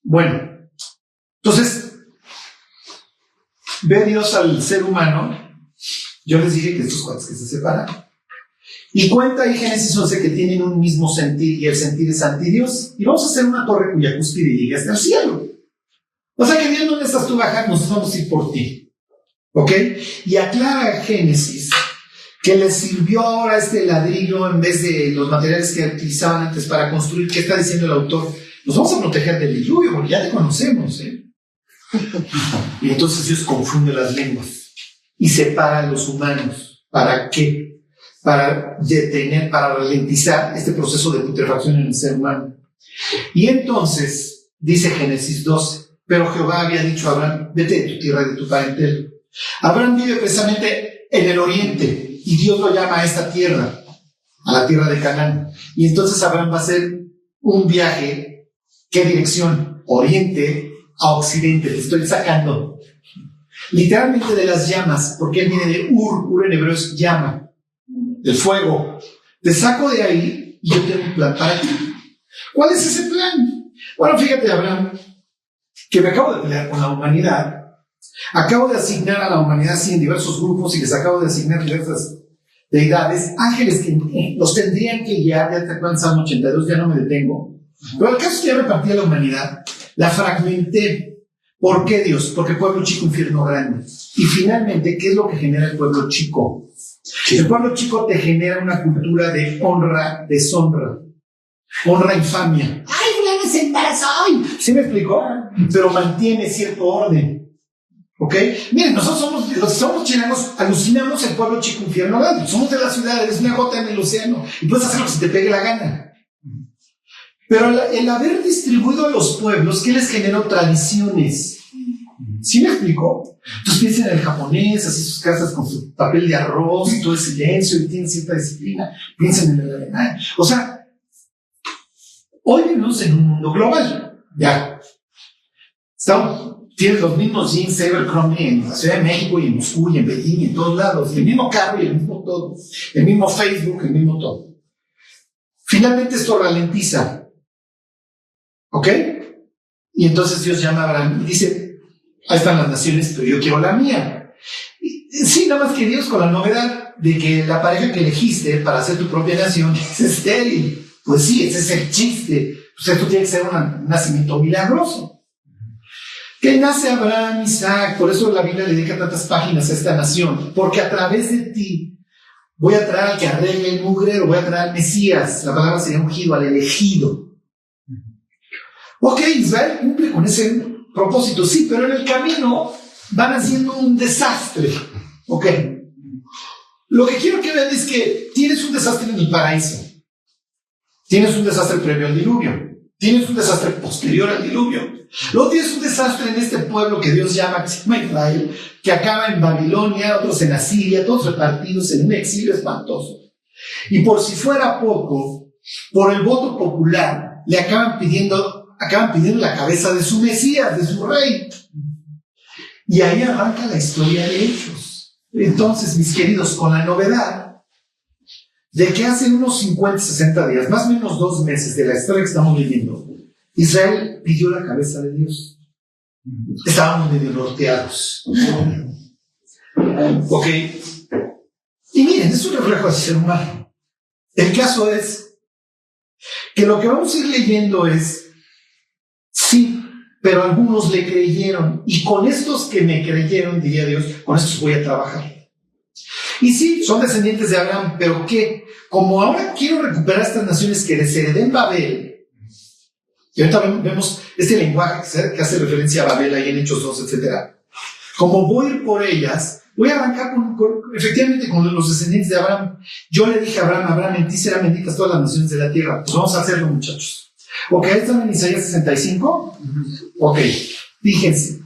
Bueno. Entonces, ve Dios al ser humano. Yo les dije que estos cuates que se separan. Y cuenta ahí Génesis 11 que tienen un mismo sentir, y el sentir es anti-Dios. Y vamos a hacer una torre cuya cúspide llegue hasta el cielo. O sea que Dios, ¿dónde estás tú bajando? Nos vamos a ir por ti. ¿Ok? Y aclara Génesis que les sirvió ahora este ladrillo en vez de los materiales que utilizaban antes para construir. ¿Qué está diciendo el autor? Nos vamos a proteger del diluvio porque ya te conocemos, ¿eh? Y entonces Dios confunde las lenguas y separa a los humanos. ¿Para qué? Para detener, para ralentizar este proceso de putrefacción en el ser humano. Y entonces dice Génesis 12, pero Jehová había dicho a Abraham, vete de tu tierra y de tu parentela. Abraham vive precisamente en el oriente. Y Dios lo llama a esta tierra, a la tierra de Canaán. Y entonces Abraham va a hacer un viaje. ¿Qué dirección? Oriente a occidente. Te estoy sacando literalmente de las llamas, porque él viene de Ur en hebreo es llama, del fuego. Te saco de ahí y yo tengo un plan para ti. ¿Cuál es ese plan? Bueno, fíjate, Abraham, que me acabo de pelear con la humanidad. Acabo de asignar a la humanidad así en diversos grupos y les acabo de asignar diversas deidades, ángeles que los tendrían que guiar. Ya te acuerdas en Salmo 82, ya no me detengo. Pero el caso es que ya repartí a la humanidad, la fragmenté. ¿Por qué, Dios? Porque pueblo chico, infierno grande. Y finalmente, ¿qué es lo que genera el pueblo chico? Sí. El pueblo chico te genera una cultura de honra, deshonra, honra, infamia. ¡Ay, fulano se embarazó! ¿Sí me explicó? Pero mantiene cierto orden. ¿Ok? Miren, nosotros los que somos chilenos, alucinamos el pueblo chico infierno grande. Somos de la ciudad, eres una gota en el océano y puedes hacer lo que se te pegue la gana. Pero el haber distribuido a los pueblos, ¿qué les generó? Tradiciones. ¿Sí me explicó? Entonces piensen en el japonés, así sus casas con su papel de arroz y todo el silencio y tienen cierta disciplina. Piensen en el alemán. O sea, hoy vivimos en un mundo global. Ya. Tienen los mismos jeans Abercrombie en la Ciudad de México y en Moscú y en Beijing y en todos lados. El mismo carro y el mismo todo. El mismo Facebook, el mismo todo. Finalmente esto ralentiza. ¿Ok? Y entonces Dios llama a Abraham y dice, ahí están las naciones, pero yo quiero la mía. Sí, nada más que Dios con la novedad de que la pareja que elegiste para hacer tu propia nación es estéril. Pues sí, ese es el chiste. Pues esto tiene que ser un nacimiento milagroso. Que nace Abraham, Isaac, por eso la Biblia le dedica tantas páginas a esta nación, porque a través de ti voy a traer al que arregle el mugrero, voy a traer al Mesías, la palabra sería ungido, al elegido. Ok, Israel cumple con ese propósito, sí, pero en el camino van haciendo un desastre. Ok. Lo que quiero que vean es que tienes un desastre en el paraíso, tienes un desastre previo al diluvio, tienes un desastre posterior al diluvio. Luego tienes un desastre en este pueblo que Dios llama, que se llama Israel, que acaba en Babilonia, otros en Asiria, todos repartidos en un exilio espantoso. Y por si fuera poco, por el voto popular, le acaban pidiendo la cabeza de su Mesías, de su rey. Y ahí arranca la historia de Hechos. Entonces, mis queridos, con la novedad de que hace unos 50, 60 días, más o menos 2 meses de la historia que estamos viviendo, Israel pidió la cabeza de Dios. Estábamos medio norteados. Ok. Y miren, es un reflejo del ser humano. El caso es que lo que vamos a ir leyendo es, sí, pero algunos le creyeron. Y con estos que me creyeron, diría Dios, con estos voy a trabajar. Y sí, son descendientes de Abraham, pero ¿qué? Como ahora quiero recuperar estas naciones que desheredé en Babel, y ahorita vemos este lenguaje que hace referencia a Babel ahí en Hechos 2, etc. Como voy a ir por ellas, voy a arrancar efectivamente con los descendientes de Abraham. Yo le dije a Abraham, en ti serán benditas todas las naciones de la tierra. Pues vamos a hacerlo, muchachos. Ok, ahí están en Isaías 65. Ok, fíjense.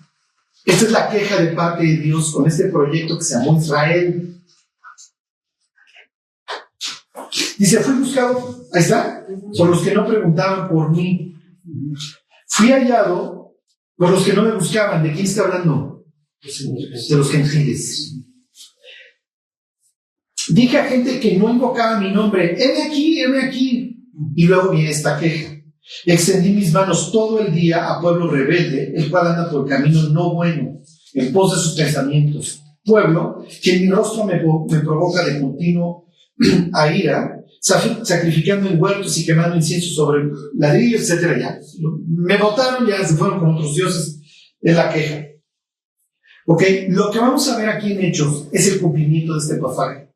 Esta es la queja de parte de Dios con este proyecto que se llamó Israel. Dice, fui buscado, ahí está, por los que no preguntaban por mí. Fui hallado por los que no me buscaban. ¿De quién está hablando? De los gentiles. Dije a gente que no invocaba mi nombre, heme aquí, heme aquí. Y luego viene esta queja. Extendí mis manos todo el día a pueblo rebelde, el cual anda por camino no bueno, en pos de sus pensamientos. Pueblo que en mi rostro me provoca de continuo a ira, sacrificando en huertos y quemando incienso sobre ladrillos, etc. Ya. Me votaron, ya se fueron con otros dioses, es la queja. Ok, lo que vamos a ver aquí en Hechos es el cumplimiento de este pasaje.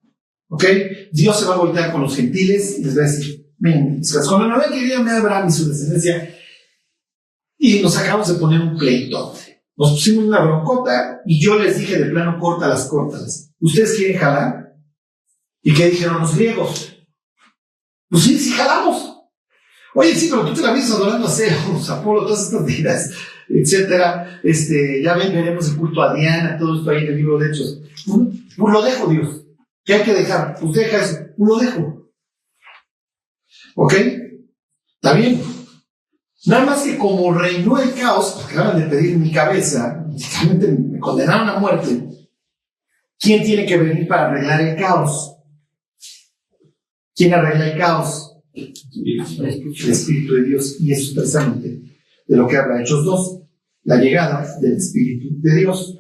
Ok, Dios se va a voltear con los gentiles y les va a decir, miren, con la novela que dio Abraham y su descendencia, y nos acabamos de poner un pleito. Nos pusimos una broncota y yo les dije de plano, córtalas. ¿Ustedes quieren jalar? ¿Y qué dijeron los griegos? Pues sí jalamos. Oye, sí, pero tú te la vienes adorando a Zeus, Apolo, todas estas deidades, etcétera. Ya veremos el culto a Diana, todo esto ahí en el libro de Hechos. Pues lo dejo, Dios. ¿Qué hay que dejar? Pues deja eso. Pues lo dejo. ¿Ok? Está bien. Nada más que como reinó el caos, porque acaban de pedir mi cabeza, realmente me condenaron a muerte. ¿Quién tiene que venir para arreglar el caos? ¿Quién arregla el caos? El Espíritu de Dios. Y eso es precisamente de lo que habla Hechos 2, la llegada del Espíritu de Dios.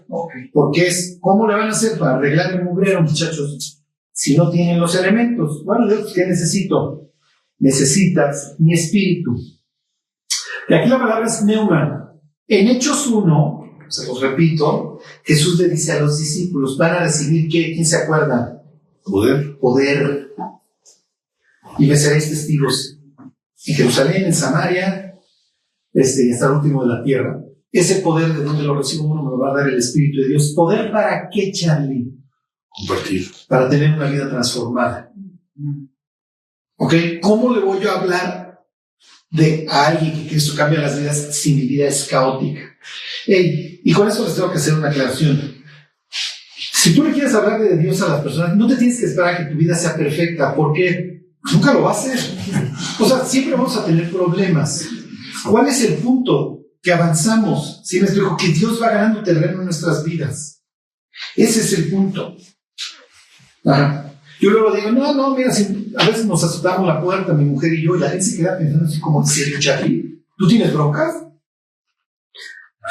Porque es, ¿cómo le van a hacer para arreglar el mugrero, muchachos, si no tienen los elementos? Bueno, Dios, ¿qué necesito? Necesitas mi Espíritu. Y aquí la palabra es neuma. En Hechos 1, se los repito, Jesús le dice a los discípulos, van a recibir ¿qué? ¿Quién se acuerda? Poder. Y me seréis testigos en Jerusalén, en Samaria, y hasta el último de la tierra. Ese poder, ¿de dónde lo recibo? Uno me lo va a dar el Espíritu de Dios. ¿Poder para qué, Charlie? Compartir. Para tener una vida transformada. ¿Ok? ¿Cómo le voy yo a hablar a alguien que Cristo cambia las vidas si mi vida es caótica? Y con eso les tengo que hacer una aclaración. Si tú le quieres hablar de Dios a las personas, no te tienes que esperar a que tu vida sea perfecta, porque nunca lo va a ser. O sea, siempre vamos a tener problemas. ¿Cuál es el punto? Que avanzamos. ¿Sí me explico? Que Dios va ganando terreno en nuestras vidas. Ese es el punto. Ajá. Yo luego digo, no, mira, si a veces nos azotamos la puerta, mi mujer y yo, y la gente se queda pensando así como, ¿sí, Charlie? ¿Tú tienes broncas?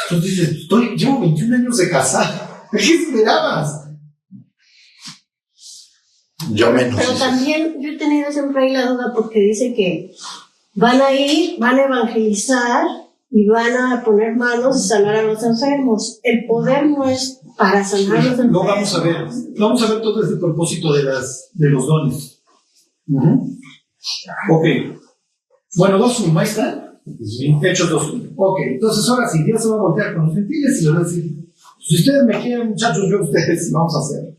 Entonces dices, llevo 21 años de casado. ¿Qué esperabas? Yo menos. Pero también yo he tenido siempre ahí la duda porque dice que van a ir, van a evangelizar y van a poner manos y sanar a los enfermos. El poder no es para sanar a los enfermos. No, vamos a ver todo este propósito de los dones. Ok. Bueno, 2:1, ahí está. Hechos 2:1. Ok, entonces ahora sí, Dios se va a voltear con los gentiles y les va a decir, si ustedes me quieren, muchachos, yo a ustedes, vamos a hacer.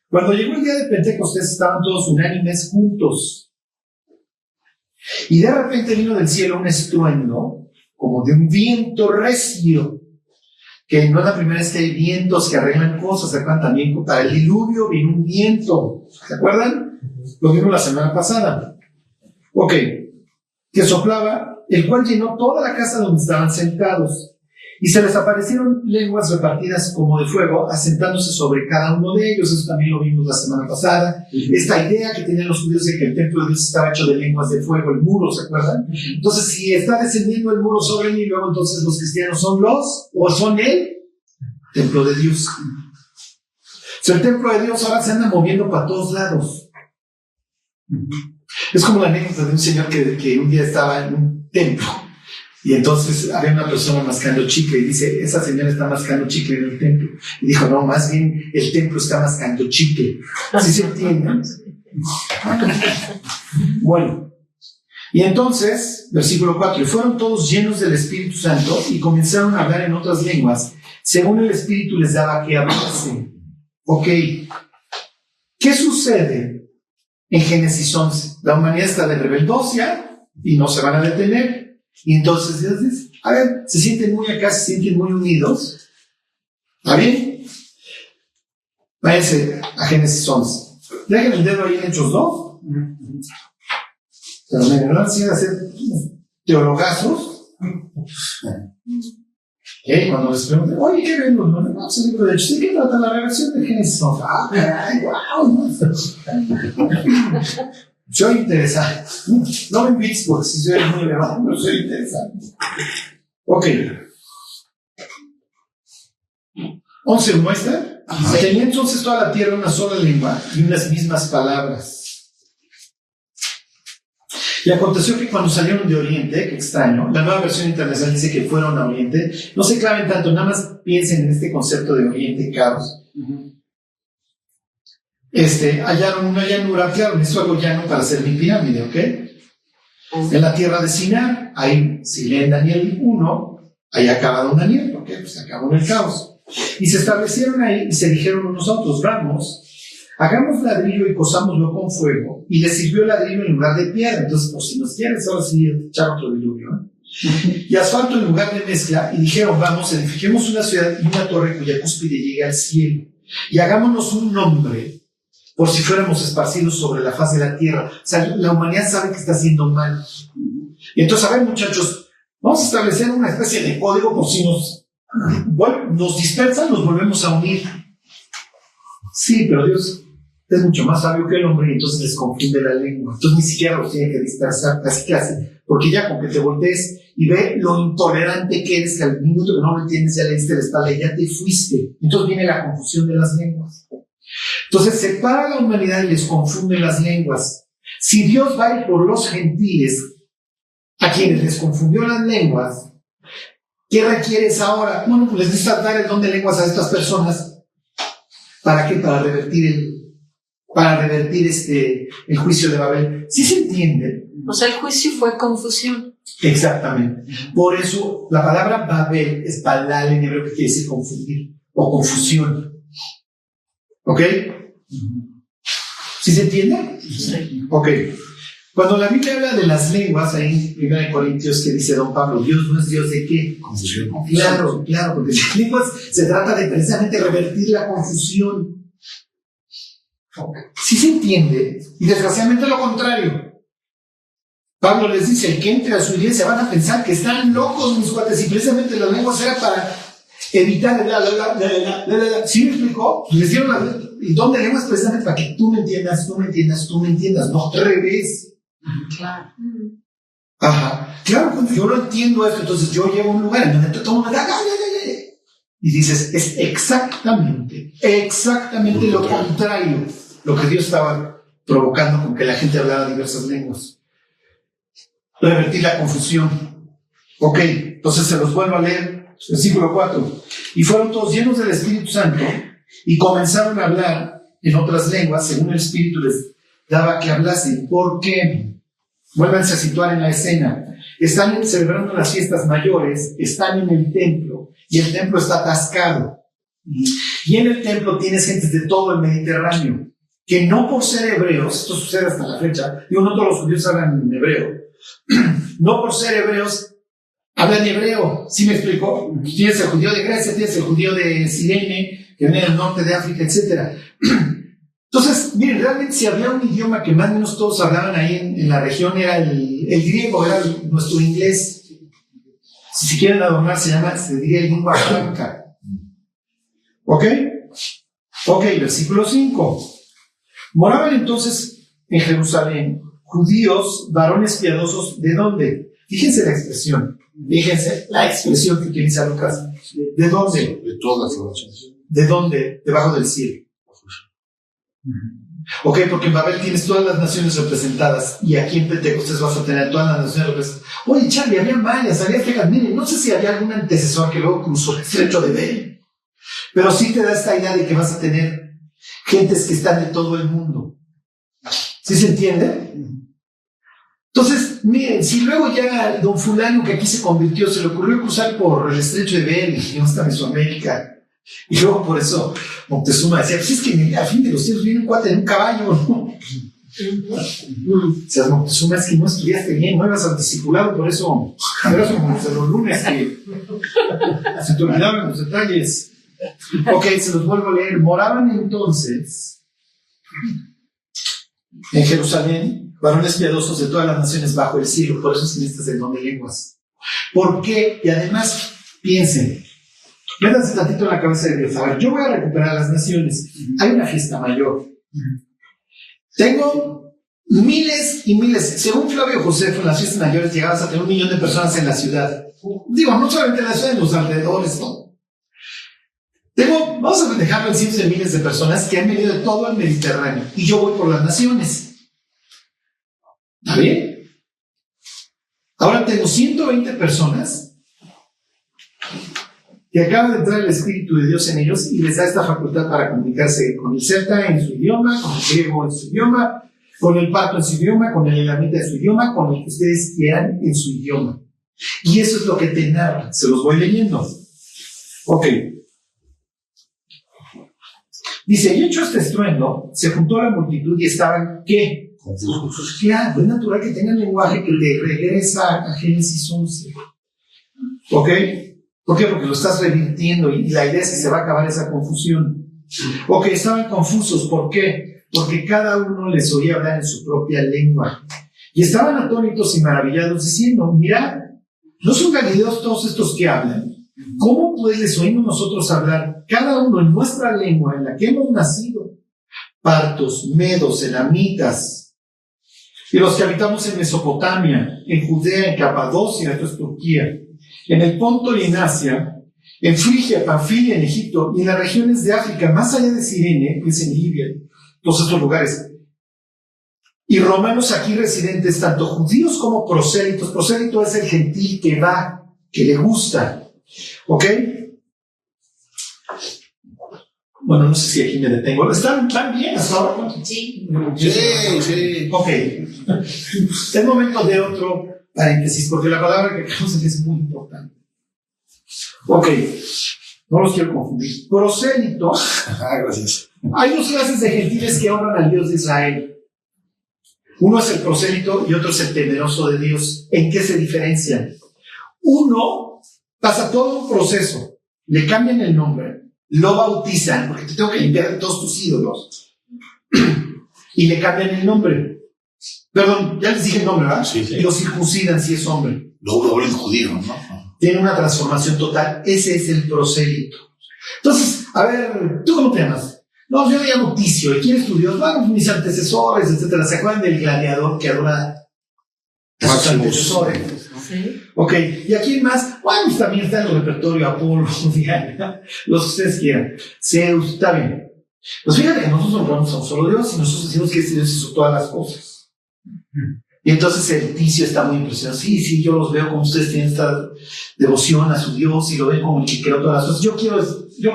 Cuando llegó el día de Pentecostés estaban todos unánimes juntos. Y de repente vino del cielo un estruendo, como de un viento recio, que no es la primera vez que hay vientos que arreglan cosas. ¿Se acuerdan? También para el diluvio vino un viento, ¿se acuerdan? Lo vimos la semana pasada. Ok, que soplaba, el cual llenó toda la casa donde estaban sentados, y se les aparecieron lenguas repartidas como de fuego, asentándose sobre cada uno de ellos. Eso también lo vimos la semana pasada. Esta idea que tenían los judíos de que el templo de Dios estaba hecho de lenguas de fuego, el muro, ¿se acuerdan? Entonces, si está descendiendo el muro sobre mí, luego entonces los cristianos son el templo de Dios. O sea, el templo de Dios ahora se anda moviendo para todos lados. Es como la anécdota de un señor que un día estaba en un templo. Y entonces había una persona mascando chicle y dice, esa señora está mascando chicle en el templo. Y dijo, no, más bien el templo está mascando chicle. ¿Sí se entiende? Bueno, y entonces, versículo 4, y fueron todos llenos del Espíritu Santo y comenzaron a hablar en otras lenguas, según el Espíritu les daba que hablasen. Ok, ¿qué sucede en Génesis 11? La humanidad está de rebeldosia y no se van a detener. Y entonces Dios dice, a ver, se sienten muy acá, se sienten muy unidos. ¿Está bien? Váyanse a Génesis 11. Dejen el dedo ahí en Hechos 2. Pero me van a hacer teologazos. Cuando les pregunten, oye, ¿qué ven? No, es el libro de Hechos. ¿De qué trata la revelación de Génesis 11? ¡Ay, wow! Soy interesante. No me invites porque si soy muy elevado, pero soy interesante. Ok. 11 muestra. Tenía entonces toda la tierra una sola lengua y unas mismas palabras. Y aconteció que cuando salieron de Oriente, que extraño, la nueva versión internacional dice que fueron a Oriente. No se claven tanto, nada más piensen en este concepto de Oriente, caos. Hallaron una llanura, claro, necesito algo llano para hacer mi pirámide, ¿ok? En la tierra de Sinar, ahí, si leen Daniel 1, ahí acaba Don Daniel, ¿ok? Pues se acabó en el caos. Y se establecieron ahí y se dijeron unos a otros, vamos, hagamos ladrillo y cosámoslo con fuego. Y les sirvió ladrillo en lugar de piedra. Entonces, pues si nos quieres, ahora sí echar otro diluvio, ¿eh? Y asfalto en lugar de mezcla. Y dijeron, vamos, edifiquemos una ciudad y una torre cuya cúspide llegue al cielo. Y hagámonos un nombre, por si fuéramos esparcidos sobre la faz de la tierra. O sea, la humanidad sabe que está haciendo mal. Y entonces, a ver, muchachos, vamos a establecer una especie de código por si nos dispersan, nos volvemos a unir. Sí, pero Dios es mucho más sabio que el hombre y entonces les confunde la lengua. Entonces ni siquiera los tiene que dispersar, casi. Porque ya con que te voltees y ve lo intolerante que eres, que al minuto que no lo entiendes ya le diste la espalda y ya te fuiste. Entonces viene la confusión de las lenguas. Entonces separa a la humanidad y les confunde las lenguas. Si Dios va a ir por los gentiles, a quienes les confundió las lenguas, ¿qué requieres ahora? Bueno, pues les necesitas dar el don de lenguas a estas personas. ¿Para qué? Para revertir para revertir el juicio de Babel. ¿Sí se entiende? O sea, el juicio fue confusión. Exactamente. Por eso la palabra Babel es balal en hebreo, que quiere decir confundir o confusión. ¿Ok? ¿Sí se entiende? Sí. Ok. Cuando la Biblia habla de las lenguas, ahí en 1 Corintios, que dice don Pablo, Dios no es Dios de qué? Confusión. Claro, porque las lenguas se trata de precisamente revertir la confusión. Sí se entiende, y desgraciadamente lo contrario. Pablo les dice, el que entre a su iglesia van a pensar que están locos mis cuates, y precisamente las lenguas era para evitar el ¿sí me explicó? Les dieron el don de lenguas precisamente para que tú me entiendas, no al revés. Claro. Ajá. Claro, cuando yo lo entiendo esto, entonces yo llego a un lugar en donde todo el mundo y dices, es exactamente lo contrario, lo que Dios estaba provocando con que la gente hablara diversas lenguas. Revertir la confusión. Ok, entonces se los vuelvo a leer, versículo 4. Y fueron todos llenos del Espíritu Santo y comenzaron a hablar en otras lenguas según el Espíritu les daba que hablasen. ¿Por qué? Vuélvanse a situar en la escena. Están celebrando las fiestas mayores, están en el templo y el templo está atascado. Y en el templo tienes gentes de todo el Mediterráneo que no por ser hebreos, esto sucede hasta la fecha, digo, no todos los judíos hablan en hebreo, no por ser hebreos hablan hebreo. ¿Sí me explico? Tienes el judío de Grecia, tienes el judío de Cirene, que viene del norte de África, etc. Entonces, miren, realmente si había un idioma que más o menos todos hablaban ahí en la región, era el griego, era nuestro inglés. Si quieren adornar, se diría lengua franca. ¿Ok? Ok, versículo 5. Moraban entonces en Jerusalén judíos, varones piadosos, ¿de dónde? Fíjense la expresión que utiliza Lucas. ¿De dónde? De todas las naciones. ¿De dónde? Debajo del cielo. Ok, porque en Babel tienes todas las naciones representadas y aquí en Pentecostés vas a tener todas las naciones representadas. Oye, Charlie, había mayas, había aztecas. Miren, no sé si había algún antecesor que luego cruzó el estrecho de Bering, pero sí te da esta idea de que vas a tener gentes que están de todo el mundo. ¿Sí se entiende? Entonces, miren, si luego ya don fulano que aquí se convirtió se le ocurrió cruzar por el estrecho de Bering y hasta Mesoamérica, y luego por eso Moctezuma decía, pues es que al fin de los tiempos viene un cuate en un caballo, ¿no? O sea, Moctezuma, es que no estudiaste bien, no ibas al discipulado, por eso eras como los lunes que se te olvidaban los detalles. Ok, se los vuelvo a leer. Moraban entonces en Jerusalén varones piadosos de todas las naciones bajo el cielo, por eso se necesita el don de lenguas. ¿Por qué? Y además, piensen, métanse tantito en la cabeza de Dios. A ver, yo voy a recuperar las naciones. Hay una fiesta mayor. Tengo miles y miles. Según Flavio Josefo, en las fiestas mayores llegabas a tener 1 millón de personas en la ciudad. Digo, no solamente en la ciudad, en los alrededores, ¿no? Vamos a dejarlo en cientos de miles de personas que han venido de todo el Mediterráneo. Y yo voy por las naciones. ¿Está bien? Ahora tengo 120 personas que acaba de entrar el Espíritu de Dios en ellos y les da esta facultad para comunicarse con el celta en su idioma, con el griego en su idioma, con el parto en su idioma, con el elamita en su idioma, con el que ustedes quieran en su idioma. Y eso es lo que te narra. Se los voy leyendo. Ok. Dice, y hecho este estruendo, se juntó la multitud y estaban, ¿qué? Confusos. Claro, es natural que tengan lenguaje que le regresa a Génesis 11. ¿Ok? ¿Por qué? Porque lo estás revirtiendo y la idea es que se va a acabar esa confusión. Ok, estaban confusos. ¿Por qué? Porque cada uno les oía hablar en su propia lengua. Y estaban atónitos y maravillados diciendo, mirad, ¿no son galileos todos estos que hablan? ¿Cómo pues les oímos nosotros hablar, cada uno en nuestra lengua en la que hemos nacido? Partos, medos, elamitas, y los que habitamos en Mesopotamia, en Judea, en Capadocia, esto es Turquía, en el Ponto y en Asia, en Frigia, Panfilia, en Egipto, y en las regiones de África, más allá de Cirene, que es en Libia, todos estos lugares. Y romanos aquí residentes, tanto judíos como prosélitos. Prosélito es el gentil que va, que le gusta. ¿Ok? Bueno, no sé si aquí me detengo. ¿Están bien hasta ahora? Sí. Sí. Ok. Es momento de otro paréntesis, porque la palabra que acabamos de decir es muy importante. Ok. No los quiero confundir. Prosélito. Gracias. Hay dos clases de gentiles que honran al Dios de Israel. Uno es el prosélito y otro es el temeroso de Dios. ¿En qué se diferencian? Uno pasa todo un proceso, le cambian el nombre, lo bautizan, porque te tengo que limpiar de todos tus ídolos, y le cambian el nombre. Perdón, ya les dije el nombre, ¿verdad? Sí. Y lo circuncidan si es hombre. Luego lo vuelven judío, ¿no? Tiene una transformación total. Ese es el prosélito. Entonces, a ver, ¿tú cómo te llamas? No, yo me llamo Ticio. ¿Y quién es tu Dios? Bueno, mis antecesores, etcétera. ¿Se acuerdan del gladiador que adora a sus Maximus. antecesores? Sí. Ok, ¿y a quién más? Bueno, pues también está en el repertorio Apolo, Diana, los que ustedes quieran. Zeus, está bien. Pues fíjate que nosotros honramos a un solo Dios y nosotros decimos que este Dios hizo todas las cosas. Y entonces el Ticio está muy impresionado. Sí, yo los veo como ustedes tienen esta devoción a su Dios y lo ven como el que creó todas las cosas. Yo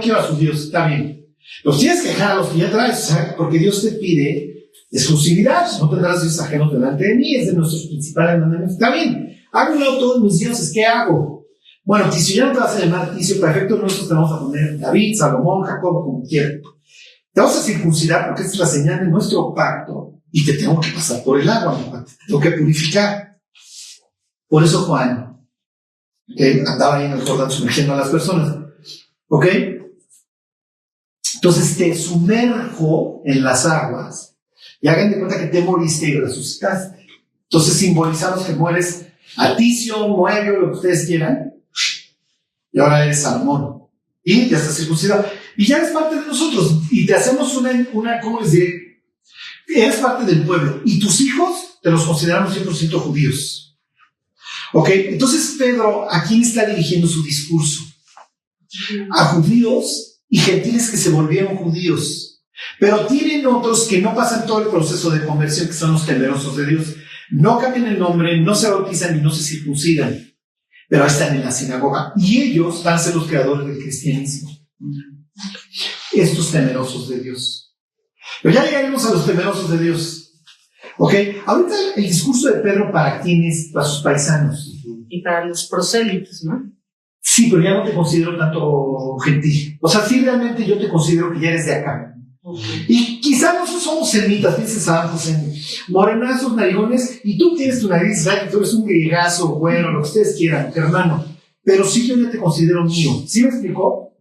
quiero a su Dios, está bien. Los tienes que dejar a los que ya traes, ¿sabes? Porque Dios te pide exclusividad. No tendrás dioses ajenos delante de mí, es de nuestros principales mandamientos. Está bien. Hago un lado todos mis dioses, ¿qué hago? Bueno, Ticio, ya no te vas a llamar Ticio, perfecto, nosotros te vamos a poner David, Salomón, Jacob, como quieras. Te vamos a circuncidar porque esta es la señal de nuestro pacto y te tengo que pasar por el agua, ¿no? Te tengo que purificar. Por eso Juan, que andaba ahí en el Jordán sumergiendo a las personas, ¿ok? Entonces te sumerjo en las aguas y hagan de cuenta que te moriste y resucitaste. Entonces simbolizamos que mueres a Ticio, Moebio, lo que ustedes quieran, y ahora eres Salomón, y ya estás circuncidado, y ya eres parte de nosotros, y te hacemos una ¿cómo les diré? Eres parte del pueblo, y tus hijos te los consideramos 100% judíos. Ok, entonces Pedro, ¿a quién está dirigiendo su discurso? A judíos y gentiles que se volvieron judíos, pero tienen otros que no pasan todo el proceso de conversión, que son los temerosos de Dios. No cambian el nombre, no se bautizan y no se circuncidan, pero están en la sinagoga y ellos van a ser los creadores del cristianismo. Estos temerosos de Dios. Pero ya llegaremos a los temerosos de Dios. Ok, ahorita el discurso de Pedro para quienes, para sus paisanos. Y para los prosélitos, ¿no? Sí, pero ya no te considero tanto gentil. O sea, sí, realmente yo te considero que ya eres de acá. Y quizás nosotros somos semitas, dice San José, morenazos, narigones, y tú tienes tu nariz, ¿verdad? Tú eres un griegazo, bueno, lo que ustedes quieran, hermano. Pero sí yo ya te considero mío. ¿Sí me explicó?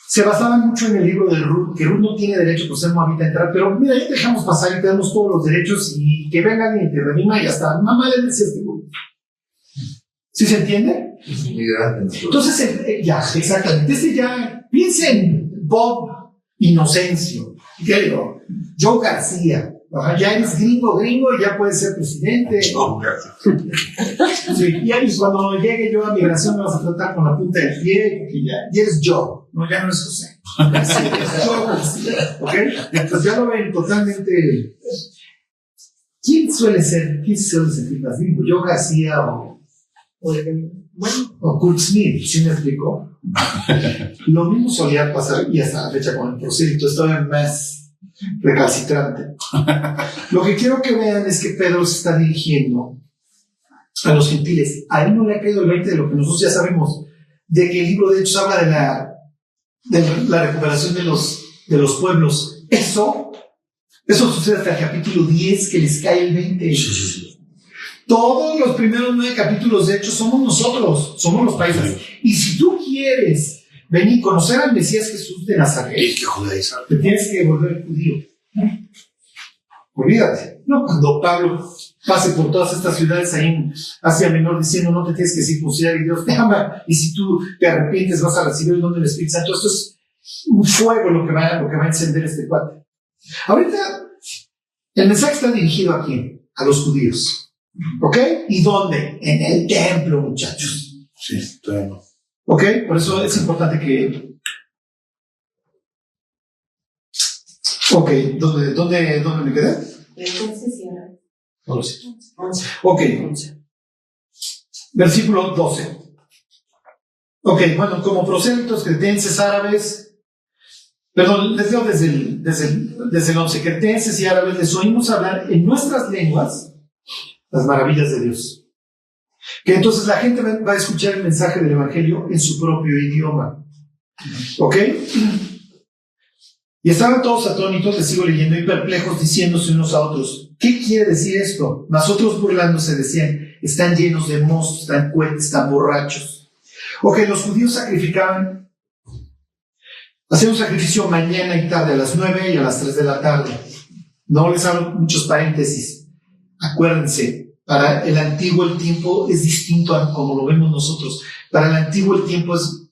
Se basaban mucho en el libro de Ruth, que Ruth no tiene derecho por ser moabita a entrar, pero mira, ya te dejamos pasar y te damos todos los derechos y que venga alguien y te redima y hasta mamá le decía este güey. ¿Sí se entiende? Entonces, ya, exactamente. Ya, piensen, Bob Inocencio, ¿qué digo? Joe García, ya eres gringo, y ya puedes ser presidente. Sí, y cuando llegue yo a migración me vas a tratar con la punta del pie, porque ya eres Joe, no, ya no es José. Joe García, ¿ok? Entonces ya lo ven totalmente. ¿Quién suele sentir más gringo? ¿Joe García o Kurt Smith? ¿Sí me explicó? Lo mismo solía pasar, y hasta la fecha con el prosélito, estaba más recalcitrante. Lo que quiero que vean es que Pedro se está dirigiendo a los gentiles. A él no le ha caído el 20 de lo que nosotros ya sabemos, de que el libro de Hechos habla de la recuperación de los pueblos. Eso sucede hasta el capítulo 10, que les cae el 20. Todos los primeros 9 capítulos de Hechos somos nosotros, somos los países. Y si tú quieres venir a conocer al Mesías Jesús de Nazaret, Tienes que judaizar. te tienes que volver judío. Olvídate. No, cuando Pablo pase por todas estas ciudades ahí en Asia Menor diciendo no te tienes que circuncidar y Dios te ama, y si tú te arrepientes vas a recibir el don del Espíritu Santo. Esto es un fuego lo que va a encender este cuate. Ahorita el mensaje está dirigido a quién? A los judíos. ¿Ok? ¿Y dónde? En el templo, muchachos. Sí, todavía no. ¿Ok? Por eso es importante que... Ok, ¿dónde me quedé? Entonces, Ok, versículo 12. Ok, bueno, como prosélitos cretenses árabes, Perdón, les leo desde el 11. Cretenses y árabes les oímos hablar en nuestras lenguas las maravillas de Dios. Que entonces la gente va a escuchar el mensaje del Evangelio en su propio idioma. ¿Ok? Y estaban todos atónitos, les sigo leyendo, y perplejos, diciéndose unos a otros: ¿qué quiere decir esto? Mas otros burlándose decían: están llenos de mozos, están cuetes, están borrachos. Ok, los judíos sacrificaban, hacían un sacrificio mañana y tarde, a las 9 y a las 3 de la tarde. No les hago muchos paréntesis. Acuérdense, para el antiguo el tiempo es distinto a como lo vemos nosotros. Para el antiguo el tiempo es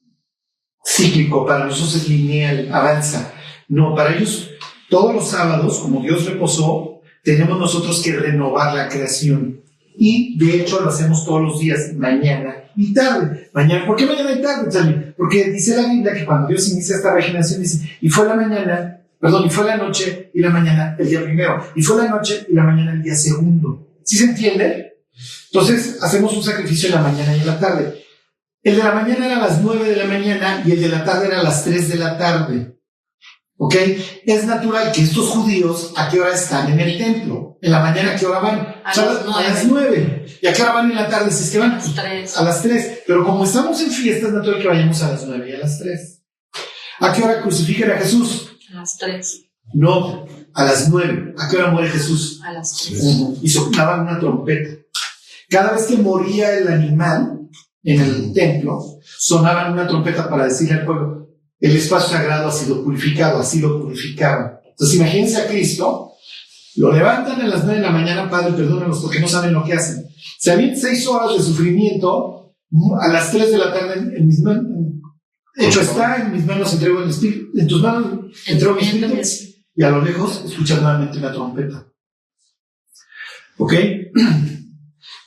cíclico, para nosotros es lineal, avanza. No, para ellos todos los sábados, como Dios reposó, tenemos nosotros que renovar la creación. Y de hecho lo hacemos todos los días, mañana y tarde. Mañana, ¿por qué mañana y tarde, Charlie? Porque dice la Biblia que cuando Dios inicia esta regeneración, dice: y fue la noche y la mañana el día primero, y fue la noche y la mañana el día segundo. ¿Sí se entiende? Entonces hacemos un sacrificio en la mañana y en la tarde. El de la mañana era a las 9 de la mañana y el de la tarde era a las 3 de la tarde. ¿Ok? Es natural que estos judíos, ¿a qué hora están en el templo? En la mañana, ¿a qué hora van? A las 9. ¿Y a qué hora van en la tarde? Si es que van a las 3. Pero como estamos en fiesta, es natural que vayamos a las 9 y a las 3. ¿A qué hora crucifican a Jesús? A las 3. No, a las 9. ¿A qué hora muere Jesús? A las 3. Y soplaban una trompeta. Cada vez que moría el animal en el templo, sonaban una trompeta para decirle al pueblo: el espacio sagrado ha sido purificado, así lo purificaban. Entonces imagínense a Cristo, lo levantan a las 9 de la mañana: Padre, perdónanos porque no saben lo que hacen. Se habían 6 horas de sufrimiento, a las 3 de la tarde en mis manos, hecho está, en mis manos entrego el espíritu, en tus manos entrego mi espíritu, y a lo lejos escuchan nuevamente una trompeta. ¿Ok?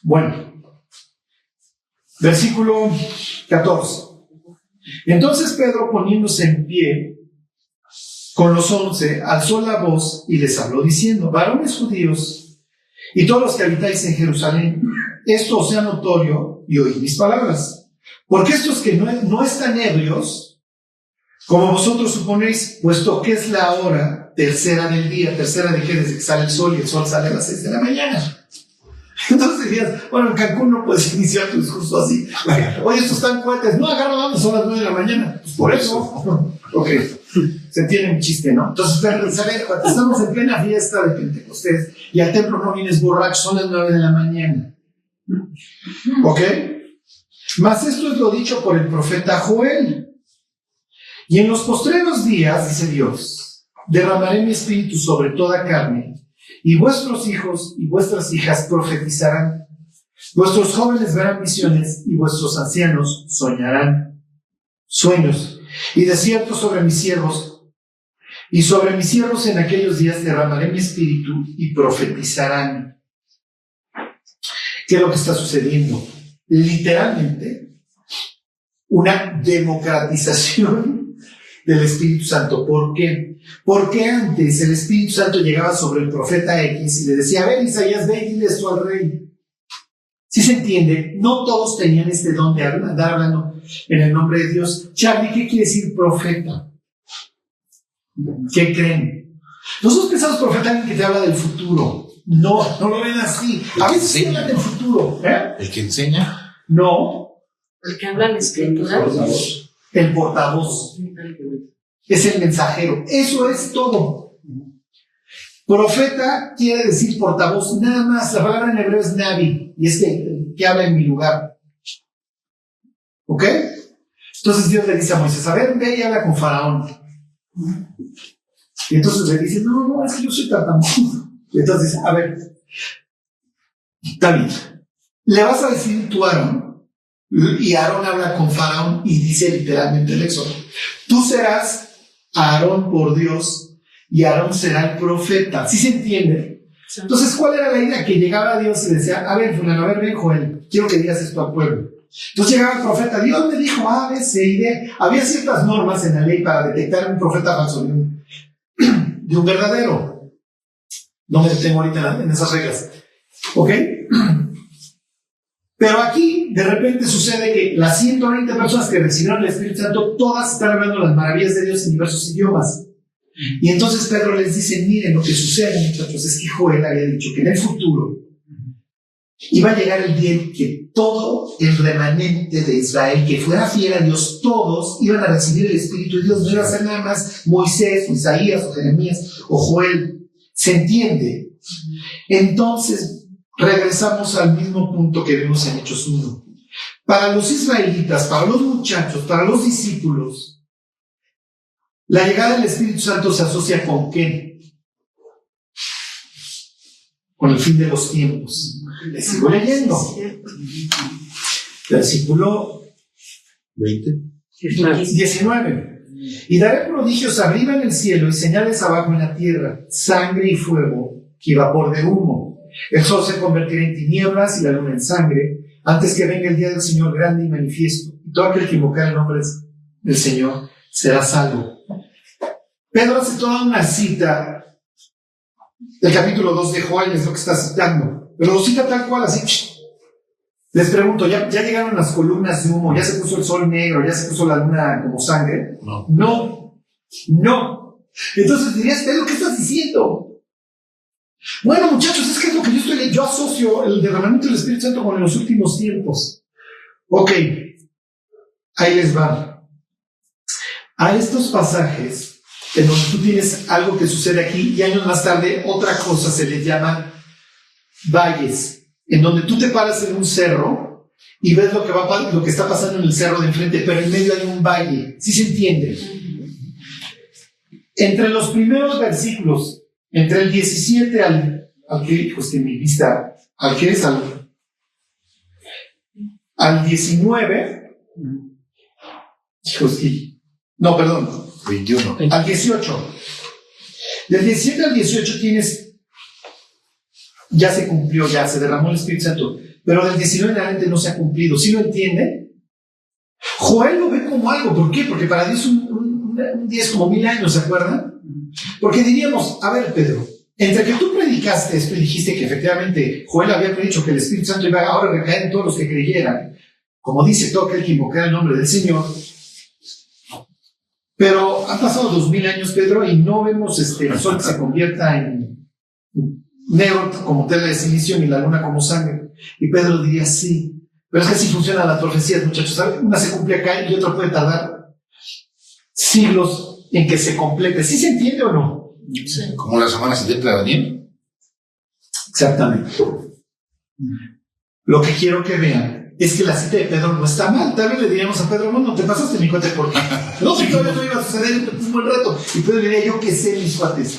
Bueno, versículo 14. Entonces Pedro, poniéndose en pie con los 11, alzó la voz y les habló diciendo: varones judíos y todos los que habitáis en Jerusalén, esto os sea notorio y oíd mis palabras. Porque estos que no están ebrios, como vosotros suponéis, puesto que es la hora tercera del día. ¿Tercera de qué? Desde que sale el sol, y el sol sale a las 6 de la mañana. Entonces dirías: bueno, en Cancún no puedes iniciar tu discurso así. Oye, estos están cohetes. No, agarra, son las 9 de la mañana. Pues por eso. Ok. Se entiende mi chiste, ¿no? Entonces, cuando estamos en plena fiesta de Pentecostés y al templo no vienes borracho, son las 9 de la mañana. ¿Ok? Mas esto es lo dicho por el profeta Joel. Y en los postreros días, dice Dios, derramaré mi espíritu sobre toda carne, y vuestros hijos y vuestras hijas profetizarán, vuestros jóvenes verán visiones, y vuestros ancianos soñarán sueños. Y de cierto sobre mis siervos, y sobre mis siervos en aquellos días derramaré mi espíritu, y profetizarán. ¿Qué es lo que está sucediendo? Literalmente, una democratización del Espíritu Santo. ¿Por qué? Porque antes el Espíritu Santo llegaba sobre el profeta X y le decía: a ver, Isaías, ve y dile esto al rey. ¿Sí se entiende? No todos tenían este don de andar hablando en el nombre de Dios. Charlie, ¿qué quiere decir profeta? ¿Qué creen? Nosotros pensamos profeta alguien que te habla del futuro. No, no lo ven así. A veces sí hablan del futuro. ¿El que enseña? No. El que habla la escritura. El portavoz. Es el mensajero. Eso es todo. Profeta quiere decir portavoz, nada más. La palabra en hebreo es navi, y es que habla en mi lugar. ¿Ok? Entonces Dios le dice a Moisés: a ver, ve y habla con Faraón. Y entonces le dice: no, es que yo soy tartamudo. Y entonces dice: a ver, está bien, le vas a decir tú a Aarón. Y Aarón habla con Faraón y dice literalmente el Éxodo: tú serás Aarón por Dios, y Aarón será el profeta. ¿Sí se entiende? Entonces, ¿cuál era la idea? Que llegaba Dios y decía: a ver, fulano, a ver, ven, Joel, quiero que digas esto al pueblo. Entonces llegaba el profeta: Dios me dijo A, B, C y D. Había ciertas normas en la ley para detectar un profeta falso de un verdadero. No me detengo ahorita en esas reglas. ¿Ok? Pero aquí, de repente, sucede que las 120 personas que recibieron el Espíritu Santo, todas están hablando las maravillas de Dios en diversos idiomas. Y entonces Pedro les dice, miren, lo que sucede, muchachos, es que Joel había dicho que en el futuro iba a llegar el día en que todo el remanente de Israel, que fuera fiel a Dios, todos iban a recibir el Espíritu de Dios. No iba a ser nada más Moisés, o Isaías, o Jeremías, o Joel. ¿Se entiende? Entonces, regresamos al mismo punto que vimos en Hechos 1. Para los israelitas, para los muchachos, para los discípulos, la llegada del Espíritu Santo se asocia ¿con qué? Con el fin de los tiempos. Les sigo leyendo. Versículo 19. Y daré prodigios arriba en el cielo y señales abajo en la tierra, sangre y fuego y vapor de humo. El sol se convertirá en tinieblas y la luna en sangre, antes que venga el día del Señor grande y manifiesto. Y todo aquel que invocar el nombre del Señor será salvo. Pedro hace toda una cita del capítulo 2 de Joel, es lo que está citando, pero lo cita tal cual, así. Les pregunto, ¿ya llegaron las columnas de humo? ¿Ya se puso el sol negro? ¿Ya se puso la luna como sangre? No. Entonces dirías, Pedro, ¿qué estás diciendo? Bueno, muchachos, es que es lo que yo estoy leyendo. Yo asocio el derramamiento del Espíritu Santo con los últimos tiempos. Ok, ahí les va. A estos pasajes en donde tú tienes algo que sucede aquí y años más tarde otra cosa se les llama valles, en donde tú te paras en un cerro y ves lo que está pasando en el cerro de enfrente, pero en medio hay un valle. ¿Sí se entiende? Entre los primeros versículos, entre el 17 al que, hijos de mi vista, al 19, hijos de, no, perdón, 21. al 18. Del 17 al 18 tienes, ya se cumplió, ya se derramó el Espíritu Santo, pero del 19 en adelante no se ha cumplido. ¿Sí lo entiende? Joel lo ve como algo. ¿Por qué? Porque para Dios un día es como 1000 años, ¿se acuerdan? Porque diríamos, a ver, Pedro, entre que tú predicaste esto y dijiste que efectivamente Joel había predicho que el Espíritu Santo iba ahora a recaer en todos los que creyeran, como dice todo aquel que invocara el nombre del Señor. Pero han pasado 2000 años, Pedro, y no vemos el sol que se convierta en negro como tela de silicio ni la luna como sangre. Y Pedro diría, sí, pero es que así funcionan las profecías, muchachos. ¿Saben? Una se cumple acá y otra puede tardar siglos en que se complete. ¿Sí se entiende o no? Sí. Como la semana 70 de Daniel. Exactamente. Lo que quiero que vean es que la cita de Pedro no está mal. Tal vez le diríamos a Pedro, no te pasaste, mi cuate, porque no sé, todavía no iba a suceder un buen rato. Y Pedro diría, yo qué sé, mis cuates.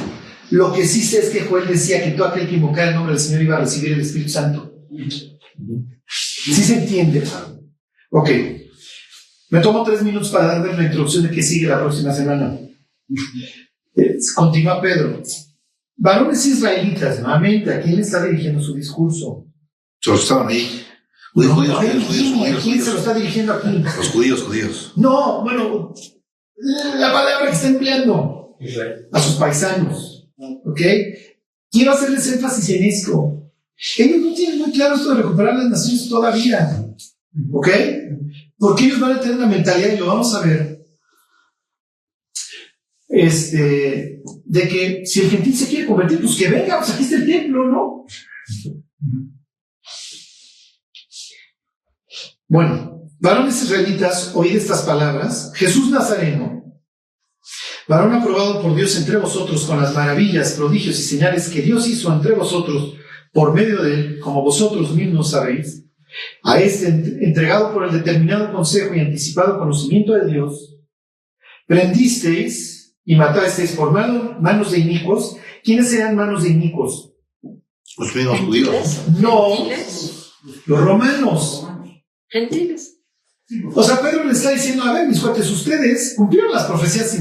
Lo que sí sé es que Joel decía que todo aquel que invocara el nombre del Señor iba a recibir el Espíritu Santo. ¿Sí se entiende? Ok. Me tomo 3 minutos para darles la introducción de qué sigue la próxima semana. Continúa Pedro. Varones israelitas, nuevamente, ¿a quién le está dirigiendo su discurso? Los estaban ahí. ¿Quién se lo está dirigiendo aquí? Los judíos. No, bueno, la palabra que está empleando a sus paisanos, ¿ok? Quiero hacerles énfasis en esto. Ellos no tienen muy claro esto de recuperar las naciones todavía, ¿ok? Porque ellos van a tener una mentalidad, y lo vamos a ver, de que si el gentil se quiere convertir, pues que venga, pues aquí está el templo, ¿no? Bueno, varones israelitas, oíd estas palabras. Jesús Nazareno, varón aprobado por Dios entre vosotros con las maravillas, prodigios y señales que Dios hizo entre vosotros por medio de él, como vosotros mismos sabéis, a entregado por el determinado consejo y anticipado conocimiento de Dios, prendisteis y matasteis por manos de inicuos. ¿Quiénes eran manos de inicuos? Los mismos judíos. No, ¿Gentiles? los romanos. Gentiles. O sea, Pedro le está diciendo, a ver, mis cuates, ustedes cumplieron las profecías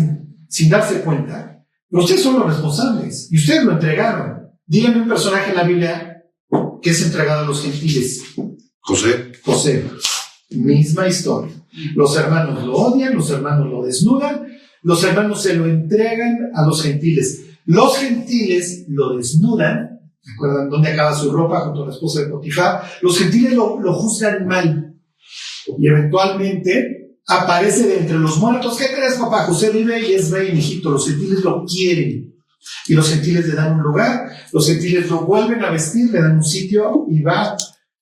sin darse cuenta, pero ustedes son los responsables y ustedes lo entregaron. Díganme un personaje en la Biblia que es entregado a los gentiles. José. Misma historia. Los hermanos lo odian, los hermanos lo desnudan, los hermanos se lo entregan a los gentiles. Los gentiles lo desnudan ¿Se acuerdan? ¿Dónde acaba su ropa junto a la esposa de Potifar? Los gentiles lo juzgan mal. Y eventualmente aparece de entre los muertos. ¿Qué crees, papá? José vive y es rey en Egipto. Los gentiles lo quieren. Y los gentiles le dan un lugar. Los gentiles lo vuelven a vestir, le dan un sitio y va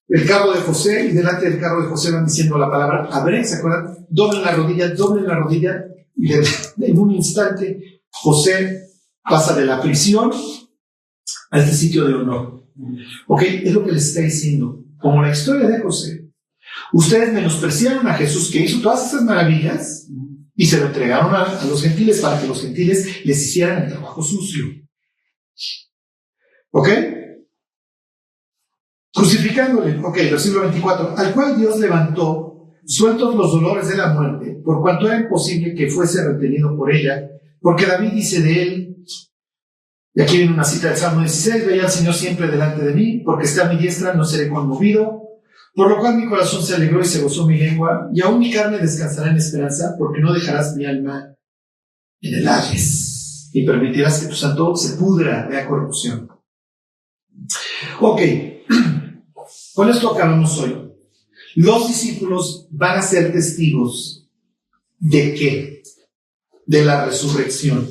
el carro de José. Y delante del carro de José van diciendo la palabra abre. ¿Se acuerdan? Doblen la rodilla. Y en un instante José pasa de la prisión a este sitio de honor. Ok, es lo que les está diciendo. Como la historia de José, ustedes menospreciaron a Jesús que hizo todas esas maravillas y se lo entregaron a los gentiles para que los gentiles les hicieran el trabajo sucio. ¿Ok? Crucificándole. Ok, versículo 24. Al cual Dios levantó, sueltos los dolores de la muerte, por cuanto era imposible que fuese retenido por ella, porque David dice de él, y aquí viene una cita del Salmo 16, veía al Señor siempre delante de mí, porque está a mi diestra, no seré conmovido. Por lo cual mi corazón se alegró y se gozó mi lengua, y aún mi carne descansará en esperanza, porque no dejarás mi alma en el Hades, y permitirás que tu santo se pudra de corrupción. Ok, con esto acabamos hoy. Los discípulos van a ser testigos ¿de qué? De la resurrección.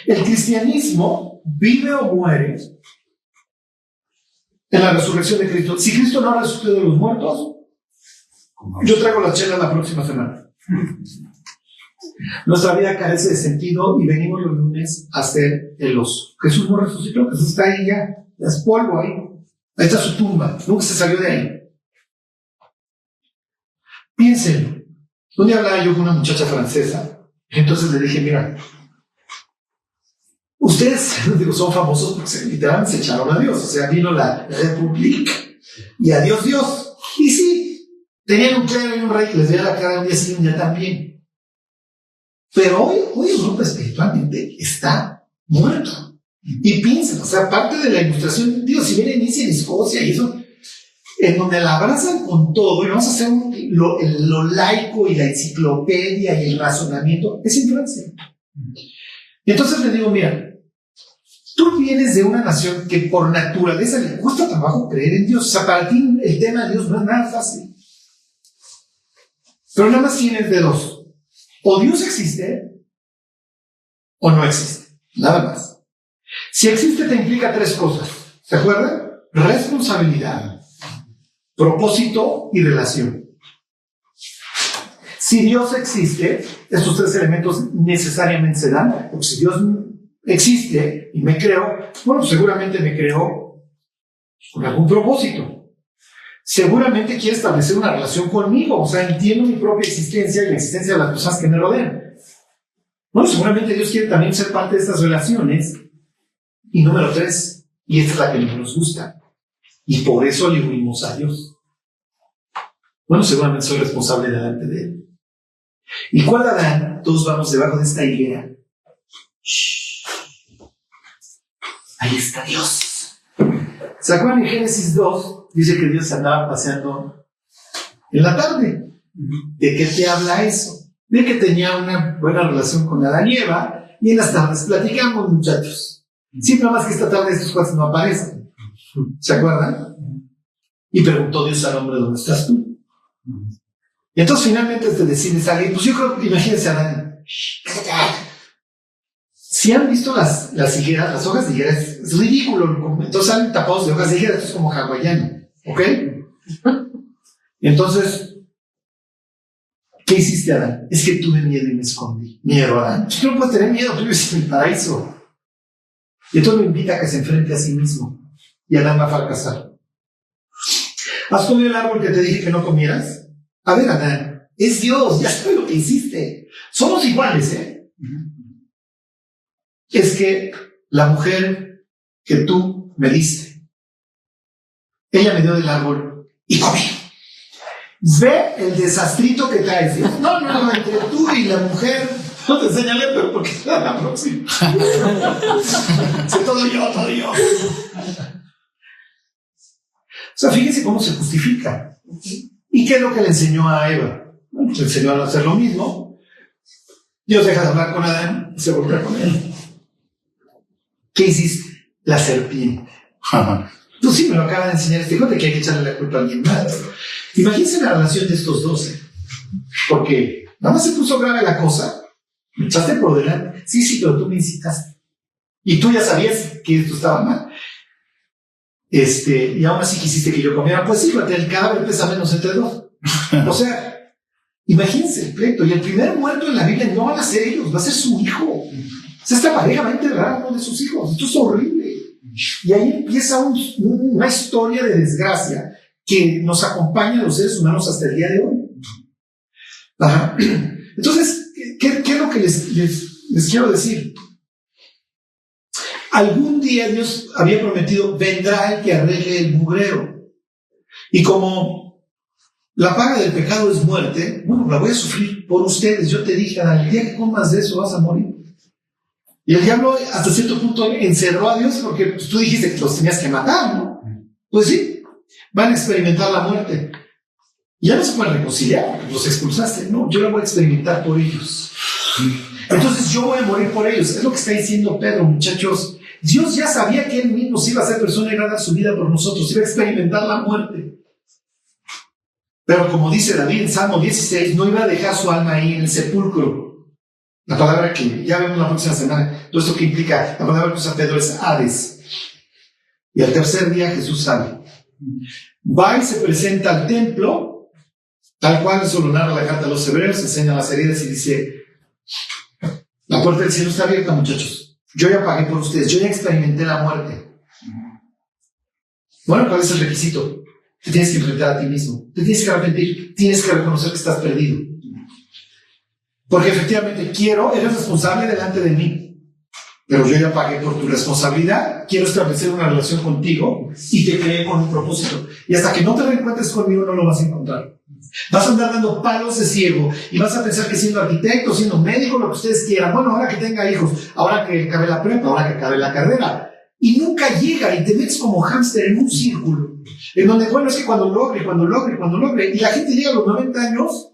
El cristianismo vive o muere en la resurrección de Cristo. Si Cristo no ha resucitado de los muertos, yo traigo la chela la próxima semana. Nuestra vida carece de sentido y venimos los lunes a hacer el oso. Jesús no resucitó, Jesús está ahí ya es polvo ahí. Ahí está su tumba, nunca se salió de ahí. Piensen, un día hablaba yo con una muchacha francesa, entonces le dije, mira, ustedes, digo, son famosos porque literalmente se echaron a Dios. O sea, vino la República y adiós Dios. Y sí, tenían un clero y un rey que les veía la cara un día sí y un día también. Pero hoy Europa espiritualmente está muerto. Y piensen, o sea, parte de la ilustración, digo, si viene Inicia en Escocia y eso, en donde la abrazan con todo y vamos a hacer lo laico y la enciclopedia y el razonamiento, es en Francia. Y entonces le digo, mira, tú vienes de una nación que por naturaleza le cuesta trabajo creer en Dios. O sea, para ti el tema de Dios no es nada fácil. Pero nada más tienes de dos. O Dios existe o no existe. Nada más. Si existe te implica tres cosas. ¿Se acuerdan? Responsabilidad, propósito y relación. Si Dios existe, estos tres elementos necesariamente se dan. Porque si Dios existe y me creo, bueno, seguramente me creo con algún propósito. Seguramente quiere establecer una relación conmigo, o sea, entiendo mi propia existencia y la existencia de las personas que me rodean. Bueno, seguramente Dios quiere también ser parte de estas relaciones. Y número tres, y esta es la que no nos gusta, y por eso le unimos a Dios. Bueno, seguramente soy responsable delante de Él. ¿Y cuál Adán? Todos vamos debajo de esta higuera. Shh. Ahí está Dios. ¿Se acuerdan en Génesis 2? Dice que Dios andaba paseando en la tarde. ¿De qué te habla eso? De que tenía una buena relación con Adán y Eva, y en las tardes platicamos, muchachos. Sí, nada más que esta tarde estos cuates no aparecen. ¿Se acuerdan? Y preguntó Dios al hombre, ¿dónde estás tú? Y entonces finalmente te decides a alguien, pues yo creo que imagínense a Adán. Si han visto las higueras, las hojas de higueras, es ridículo. Entonces salen tapados de hojas de higueras, esto es como hawaiano. ¿Ok? Y entonces, ¿qué hiciste, Adán? Es que tuve miedo y me escondí. Miedo, Adán. Tú no puedes tener miedo, tú vives en el paraíso. Y entonces lo invita a que se enfrente a sí mismo. Y Adán va a fracasar. ¿Has comido el árbol que te dije que no comieras? A ver, Adán, es Dios, ya sabes lo que hiciste. Somos iguales, ¿eh? Es que la mujer que tú me diste, ella me dio del árbol y comí. Ve el desastrito que traes. No, entre tú y la mujer, no te enseñaré, pero porque será la próxima. Todo yo. O sea, fíjense cómo se justifica. ¿Y qué es lo que le enseñó a Eva? Bueno, pues le enseñó a hacer lo mismo. Dios deja de hablar con Adán y se volvió con él. ¿Qué hiciste? la serpiente. Ajá. Tú sí me lo acabas de enseñar este hijo de que hay que echarle la culpa a alguien más. Imagínense la relación de estos 12. Porque nada más se puso grave la cosa, me echaste por delante. Sí, pero tú me incitaste. Y tú ya sabías que esto estaba mal. Y aún así quisiste que yo comiera. Pues sí, el cadáver pesa menos entre dos. O sea, imagínense el pleito. Y el primer muerto en la Biblia no van a ser ellos, va a ser su hijo. O sea, esta pareja va a enterrar a uno de sus hijos. Esto es horrible. Y ahí empieza una historia de desgracia que nos acompaña a los seres humanos hasta el día de hoy. Ajá. Entonces, ¿qué es lo que les quiero decir? Algún día Dios había prometido, vendrá el que arregle el mugrero. Y como la paga del pecado es muerte, bueno, la voy a sufrir por ustedes. Yo te dije, el día que comas de eso vas a morir. Y el diablo hasta cierto punto encerró a Dios porque pues, tú dijiste que los tenías que matar, ¿no? Pues sí, van a experimentar la muerte. Y ya no se pueden reconciliar porque los expulsaste. No, yo la voy a experimentar por ellos. Entonces yo voy a morir por ellos. Es lo que está diciendo Pedro, muchachos. Dios ya sabía que Él mismo se iba a hacer persona y iba a dar su vida por nosotros. Iba a experimentar la muerte. Pero como dice David en Salmo 16, no iba a dejar su alma ahí en el sepulcro. La palabra que ya vemos la próxima semana, todo esto que implica, la palabra que usa Pedro es Hades. Y al tercer día Jesús sale. Va y se presenta al templo, tal cual eso lo narra la carta a los hebreos, enseña las heridas y dice, la puerta del cielo está abierta, muchachos. Yo ya pagué por ustedes, yo ya experimenté la muerte. Bueno, ¿cuál es el requisito? Te tienes que enfrentar a ti mismo, te tienes que arrepentir, tienes que reconocer que estás perdido. Porque efectivamente eres responsable delante de mí, pero yo ya pagué por tu responsabilidad, quiero establecer una relación contigo y te creé con un propósito. Y hasta que no te reencuentres conmigo no lo vas a encontrar. Vas a andar dando palos de ciego y vas a pensar que siendo arquitecto, siendo médico, lo que ustedes quieran, bueno, ahora que tenga hijos, ahora que acabe la prepa, ahora que acabe la carrera, y nunca llega y te metes como hámster en un círculo, en donde, bueno, es que cuando logre, y la gente llega a los 90 años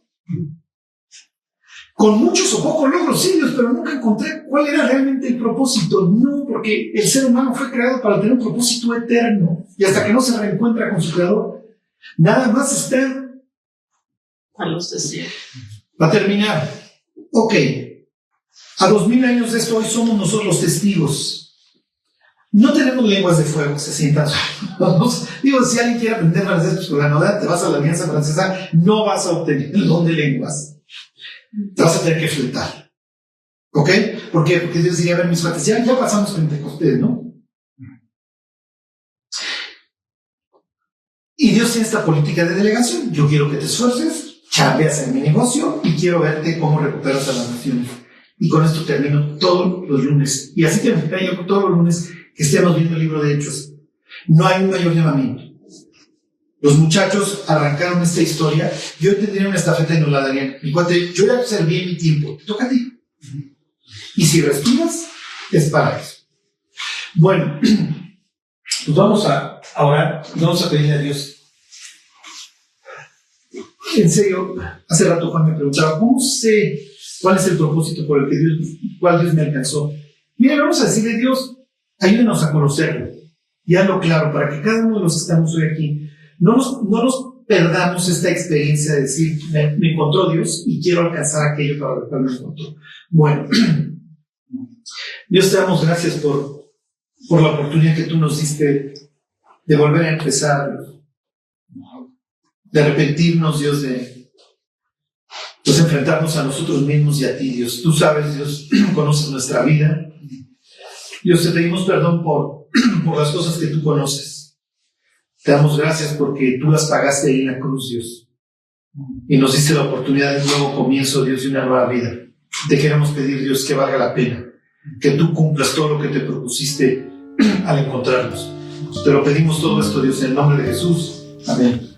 con muchos o pocos logros serios, pero nunca encontré cuál era realmente el propósito. No, porque el ser humano fue creado para tener un propósito eterno, y hasta que no se reencuentra con su creador, nada más está A los desiertos. va a terminar. Ok, a 2000 años de esto, hoy somos nosotros los testigos. No tenemos lenguas de fuego, se sientan. Digo, si alguien quiere aprender francés, pues con la novedad te vas a la Alianza Francesa, no vas a obtener el don de lenguas. Te vas a tener que fletar. ¿Ok? ¿Por qué? Porque Dios diría, a ver, mis cuates, ya pasamos Pentecostés, ¿no? Y Dios tiene esta política de delegación. Yo quiero que te esfuerces, chambeas en mi negocio y quiero verte cómo recuperas a las naciones. Y con esto termino todos los lunes. Y así termino yo todos los lunes que estemos viendo el libro de Hechos. No hay un mayor llamamiento. Los muchachos arrancaron esta historia. Yo tendría una estafeta y no la darían. Mi cuate, yo ya serví mi tiempo. Te toca a ti. Y si respiras, es para eso. Bueno, pues vamos a orar. Vamos a pedirle a Dios. En serio, hace rato Juan me preguntaba, ¿cómo sé cuál es el propósito por el que cuál Dios me alcanzó? Mira, vamos a decirle, Dios, ayúdenos a conocerlo. Y hazlo claro para que cada uno de los que estamos hoy aquí no nos perdamos esta experiencia de decir, me encontró Dios y quiero alcanzar aquello para lo cual me encontró. Bueno, Dios, te damos gracias por la oportunidad que tú nos diste de volver a empezar, de arrepentirnos, Dios, de enfrentarnos a nosotros mismos y a ti, Dios. Tú sabes, Dios, conoces nuestra vida. Dios, te pedimos perdón por las cosas que tú conoces. Te damos gracias porque tú las pagaste ahí en la cruz, Dios. Y nos diste la oportunidad de un nuevo comienzo, Dios, y una nueva vida. Te queremos pedir, Dios, que valga la pena, que tú cumplas todo lo que te propusiste al encontrarnos. Te lo pedimos todo esto, Dios, en el nombre de Jesús. Amén.